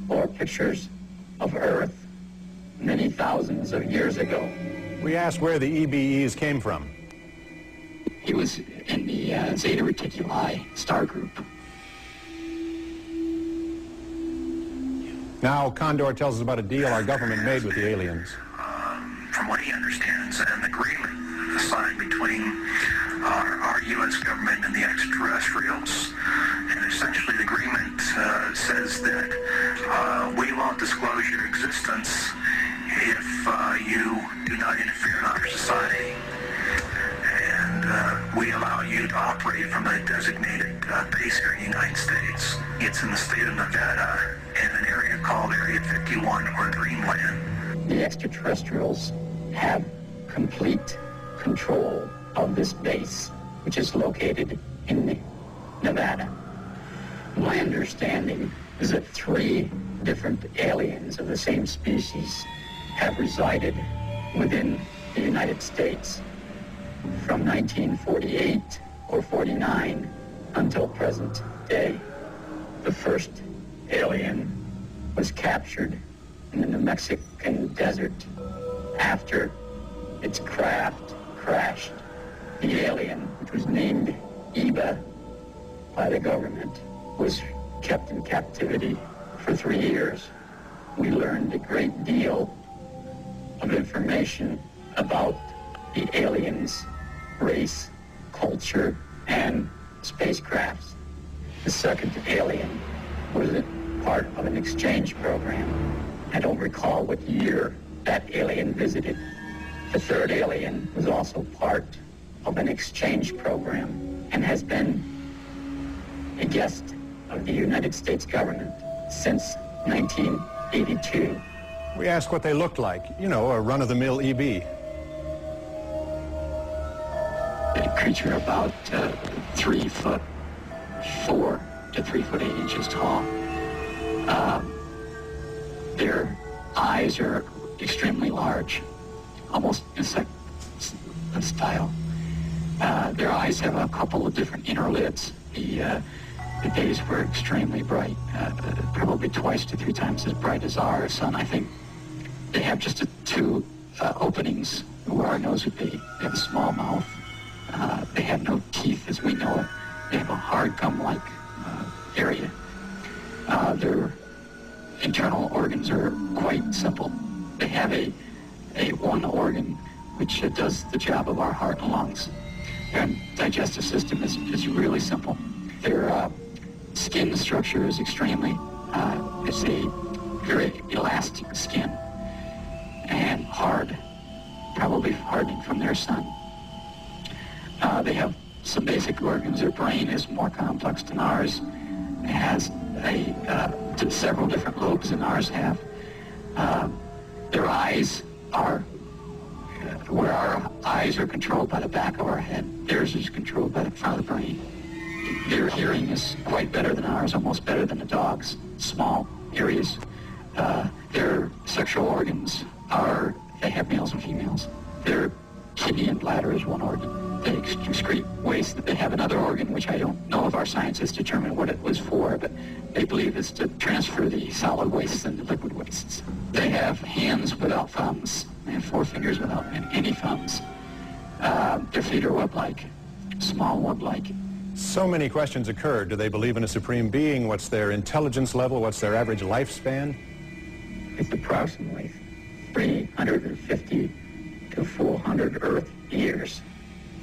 or pictures of Earth many thousands of years ago. We asked where the EBEs came from. He was in the Zeta Reticuli star group. Now, Condor tells us about a deal our government made with the aliens. From what he understands, an agreement signed between our U.S. government and the extraterrestrials. And essentially the agreement says that we won't disclose your existence if you do not interfere in our society. And we allow you to operate from a designated base here in the United States. It's in the state of Nevada in an area called Area 51 or Greenland. The extraterrestrials have complete control of this base, which is located in Nevada. My understanding is that 3 different aliens of the same species have resided within the United States from 1948 or 49 until present day. The first alien was captured in the New Mexican desert after its craft crashed. The alien, which was named Eva by the government, was kept in captivity for 3 years. We learned a great deal of information about the aliens' race, culture, and spacecrafts. The second alien was a part of an exchange program. I don't recall what year that alien visited. The third alien was also part of an exchange program and has been a guest of the United States government since 1982. We asked what they looked like. You know, a run-of-the-mill EB. A creature about 3'4" to 3'8" inches tall. Their eyes are extremely large, almost insect style. Their eyes have a couple of different inner lids. The days were extremely bright, probably 2 to 3 times as bright as our sun. I think they have just 2 openings where our nose would be. They have a small mouth. They have no teeth as we know it. They have a hard gum-like area. Their internal organs are quite simple. They have a one organ which does the job of our heart and lungs. Their digestive system is really simple. Their skin structure is extremely, it's a very elastic skin and hard, probably hardening from their sun. They have some basic organs. Their brain is more complex than ours. It has several different lobes than ours have. Their eyes are, where our eyes are controlled by the back of our head, theirs is controlled by the front of the brain. Their hearing is quite better than ours, almost better than the dog's, small areas. Their sexual organs they have males and females. Their kidney and bladder is one organ. They excrete waste. They have another organ, which I don't know if our scientists determined what it was for, but they believe it's to transfer the solid wastes and the liquid wastes. They have hands without thumbs. They have 4 fingers without any thumbs. Their feet are web-like, small web-like. So many questions occur. Do they believe in a supreme being? What's their intelligence level? What's their average lifespan? It's approximately 350 to 400 Earth years.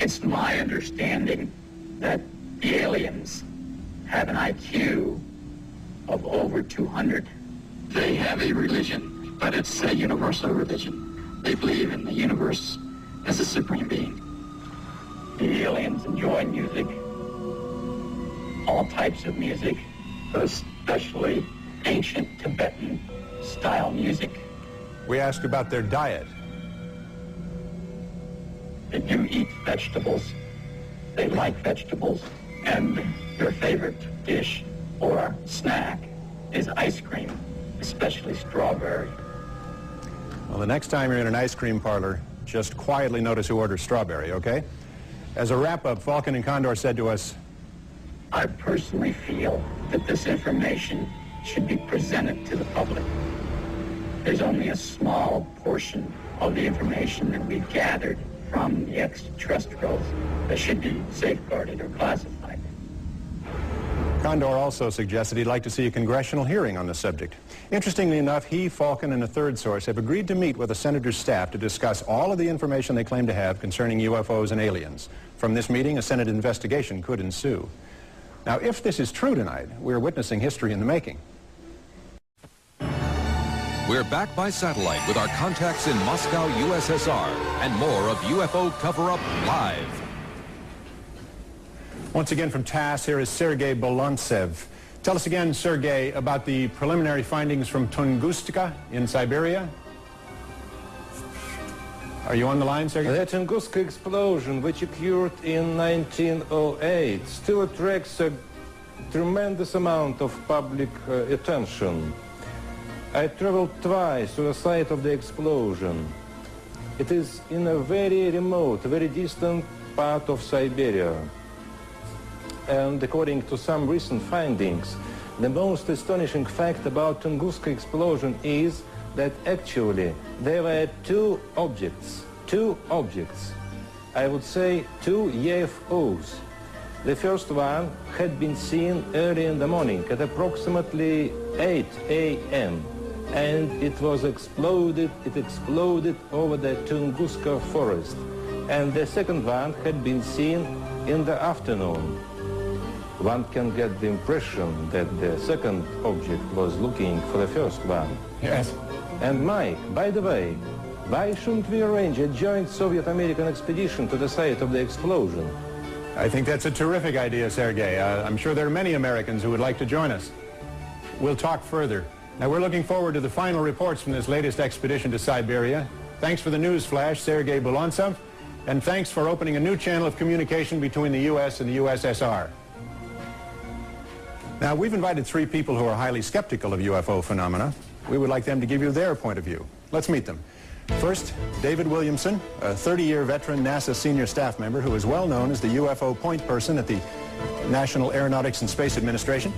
It's my understanding that the aliens have an IQ of over 200. They have a religion, but it's a universal religion. They believe in the universe as a supreme being. The aliens enjoy music, all types of music, but especially ancient Tibetan style music. We asked about their diet. They do eat vegetables. They like vegetables. And their favorite dish or snack is ice cream, especially strawberry. Well, the next time you're in an ice cream parlor, just quietly notice who orders strawberry, okay? As a wrap-up, Falcon and Condor said to us, I personally feel that this information should be presented to the public. There's only a small portion of the information that we've gathered from the extraterrestrials that should be safeguarded or classified. Condor also suggested he'd like to see a congressional hearing on the subject. Interestingly enough, he, Falcon, and a third source have agreed to meet with the senator's staff to discuss all of the information they claim to have concerning UFOs and aliens. From this meeting, a Senate investigation could ensue. Now, if this is true tonight, we're witnessing history in the making. We're back by satellite with our contacts in Moscow, USSR, and more of UFO Cover Up Live. Once again from TASS, here is Sergei Bolantsev. Tell us again, Sergei, about the preliminary findings from Tunguska in Siberia. Are you on the line, Sergei? The Tunguska explosion, which occurred in 1908, still attracts a tremendous amount of public attention. I traveled twice to the site of the explosion. It is in a very remote, very distant part of Siberia. And according to some recent findings, the most astonishing fact about Tunguska explosion is that actually there were two objects, I would say two UFOs. The first one had been seen early in the morning at approximately 8 a.m. and it exploded over the Tunguska forest. And the second one had been seen in the afternoon. One can get the impression that the second object was looking for the first one. Yes. And Mike, by the way, why shouldn't we arrange a joint Soviet-American expedition to the site of the explosion? I think that's a terrific idea, Sergei. I'm sure there are many Americans who would like to join us. We'll talk further. Now, we're looking forward to the final reports from this latest expedition to Siberia. Thanks for the news flash, Sergei Bolantsev, and thanks for opening a new channel of communication between the U.S. and the USSR. Now, we've invited three people who are highly skeptical of UFO phenomena. We would like them to give you their point of view. Let's meet them. First, David Williamson, a 30-year veteran NASA senior staff member who is well known as the UFO point person at the National Aeronautics and Space Administration.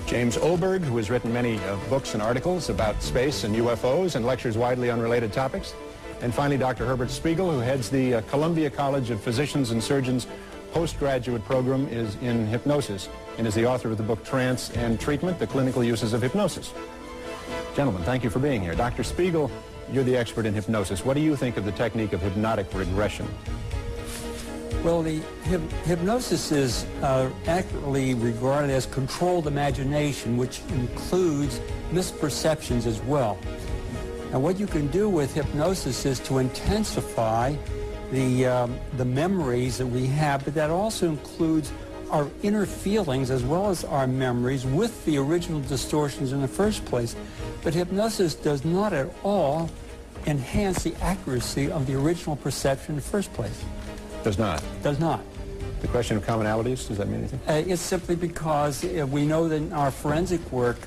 James Oberg, who has written many books and articles about space and UFOs and lectures widely on related topics. And finally, Dr. Herbert Spiegel, who heads the Columbia College of Physicians and Surgeons postgraduate program is in hypnosis and is the author of the book Trance and Treatment, The Clinical Uses of Hypnosis. Gentlemen, thank you for being here. Dr. Spiegel, you're the expert in hypnosis. What do you think of the technique of hypnotic regression? Well, the hypnosis is accurately regarded as controlled imagination, which includes misperceptions as well. And what you can do with hypnosis is to intensify the memories that we have, but that also includes our inner feelings as well as our memories with the original distortions in the first place. But hypnosis does not at all enhance the accuracy of the original perception in the first place. Does not? Does not. The question of commonalities, does that mean anything? It's simply because we know that in our forensic work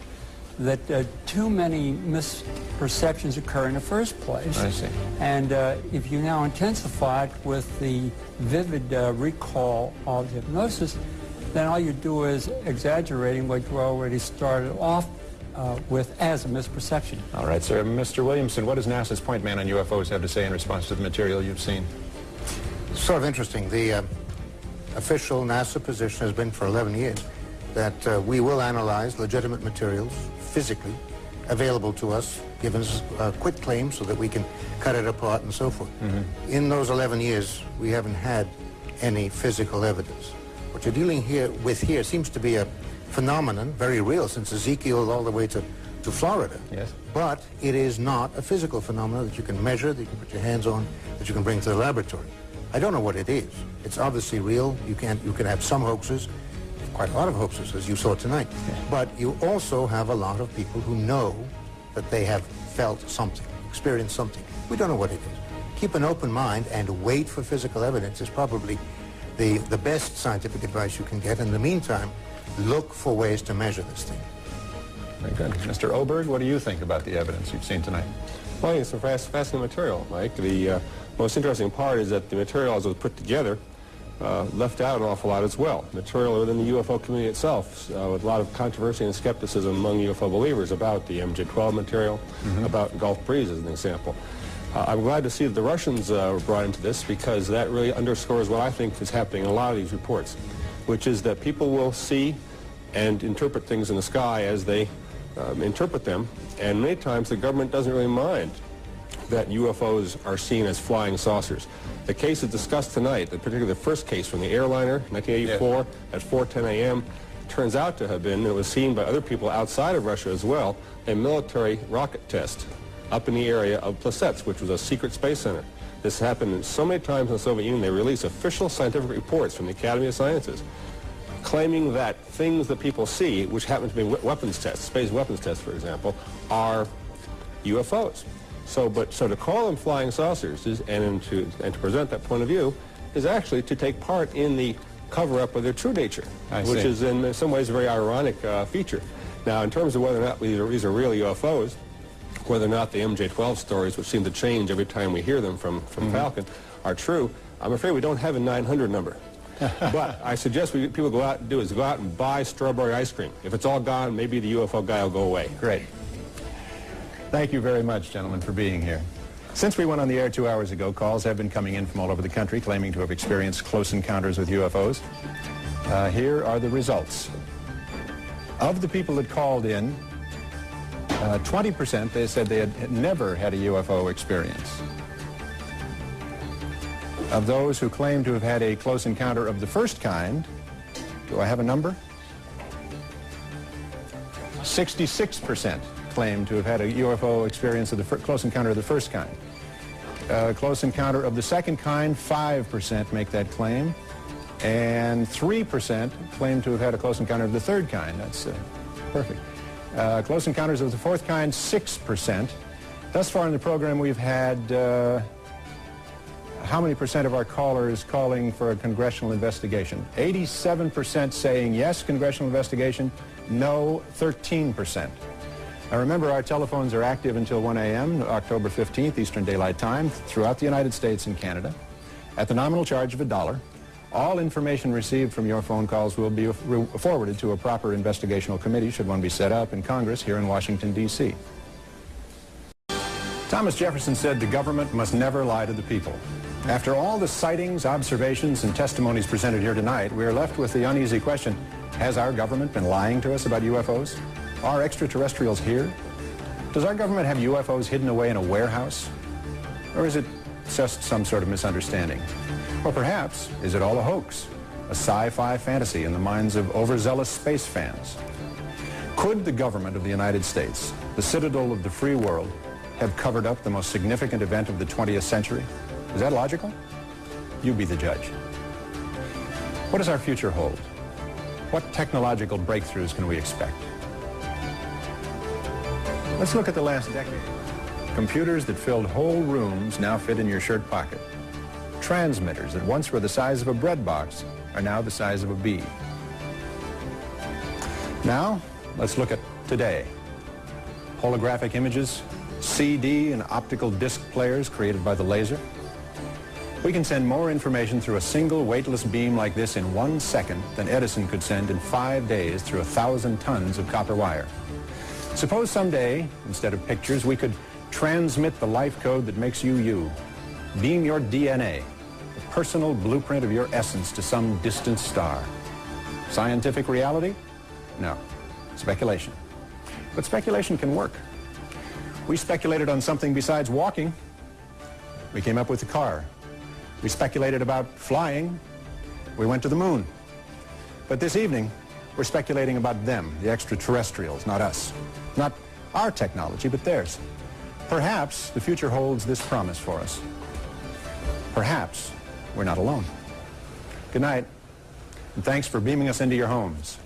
that too many misperceptions occur in the first place. I see. And if you now intensify it with the vivid recall of hypnosis, then all you do is exaggerating what you already started off with as a misperception. All right, sir. Mr. Williamson, what does NASA's point man on UFOs have to say in response to the material you've seen? Sort of interesting. The official NASA position has been for 11 years that we will analyze legitimate materials physically available to us, give us quit claims so that we can cut it apart and so forth. In those 11 years, we haven't had any physical evidence. What you're dealing with here seems to be a phenomenon, very real, since Ezekiel all the way to Florida. Yes. But it is not a physical phenomenon that you can measure, that you can put your hands on, that you can bring to the laboratory. I don't know what it is. It's obviously real. You can have some hoaxes, quite a lot of hoaxes, as you saw tonight. Yeah. But you also have a lot of people who know that they have felt something, experienced something. We don't know what it is. Keep an open mind and wait for physical evidence is probably the best scientific advice you can get. In the meantime, look for ways to measure this thing. Very good. Mr. Oberg, what do you think about the evidence you've seen tonight? Well, I think it's some fascinating material, Mike. The most interesting part is that the material as it was put together left out an awful lot as well. Material within the UFO community itself, with a lot of controversy and skepticism among UFO believers about the MJ-12 material, about Gulf Breeze as an example. I'm glad to see that the Russians were brought into this, because that really underscores what I think is happening in a lot of these reports, which is that people will see and interpret things in the sky as they interpret them, and many times the government doesn't really mind that UFOs are seen as flying saucers. The cases discussed tonight, particularly the first case from the airliner, 1984, at 4:10 a.m., turns out to have been, and it was seen by other people outside of Russia as well, a military rocket test up in the area of Plesetsk, which was a secret space center. This happened so many times in the Soviet Union, they released official scientific reports from the Academy of Sciences claiming that things that people see, which happen to be weapons tests, space weapons tests, for example, are UFOs. So to call them flying saucers and to present that point of view is actually to take part in the cover-up of their true nature, which is in some ways a very ironic feature. Now, in terms of whether or not these are real UFOs, whether or not the MJ-12 stories, which seem to change every time we hear them from Falcon, are true, I'm afraid we don't have a 900 number. But I suggest people go out and buy strawberry ice cream. If it's all gone, maybe the UFO guy will go away. Great. Thank you very much, gentlemen, for being here. Since we went on the air 2 hours ago, calls have been coming in from all over the country claiming to have experienced close encounters with UFOs. Here are the results. Of the people that called in, 20% they said they had never had a UFO experience. Of those who claim to have had a close encounter of the first kind, do I have a number? 66% claim to have had a UFO experience of the close encounter of the first kind. Close encounter of the second kind, 5% make that claim. And 3% claim to have had a close encounter of the third kind. That's perfect. Close encounters of the fourth kind, 6%. Thus far in the program, we've had how many percent of our callers calling for a congressional investigation? 87% saying yes, congressional investigation. No, 13%. Now remember, our telephones are active until 1 a.m., October 15th, Eastern Daylight Time, throughout the United States and Canada, at the nominal charge of $1. All information received from your phone calls will be forwarded to a proper investigational committee, should one be set up in Congress here in Washington, D.C. Thomas Jefferson said the government must never lie to the people. After all the sightings, observations, and testimonies presented here tonight, we are left with the uneasy question, has our government been lying to us about UFOs? Are extraterrestrials here? Does our government have UFOs hidden away in a warehouse? Or is it just some sort of misunderstanding? Or perhaps, is it all a hoax? A sci-fi fantasy in the minds of overzealous space fans? Could the government of the United States, the citadel of the free world, have covered up the most significant event of the 20th century? Is that logical? You be the judge. What does our future hold? What technological breakthroughs can we expect? Let's look at the last decade. Computers that filled whole rooms now fit in your shirt pocket. Transmitters that once were the size of a bread box are now the size of a bee. Now, let's look at today. Holographic images, CD and optical disc players created by the laser. We can send more information through a single weightless beam like this in 1 second than Edison could send in 5 days through 1,000 tons of copper wire. Suppose someday, instead of pictures, we could transmit the life code that makes you you. Beam your DNA, the personal blueprint of your essence to some distant star. Scientific reality? No. Speculation. But speculation can work. We speculated on something besides walking. We came up with the car. We speculated about flying. We went to the moon. But this evening, we're speculating about them, the extraterrestrials, not us. Not our technology, but theirs. Perhaps the future holds this promise for us. Perhaps we're not alone. Good night, and thanks for beaming us into your homes.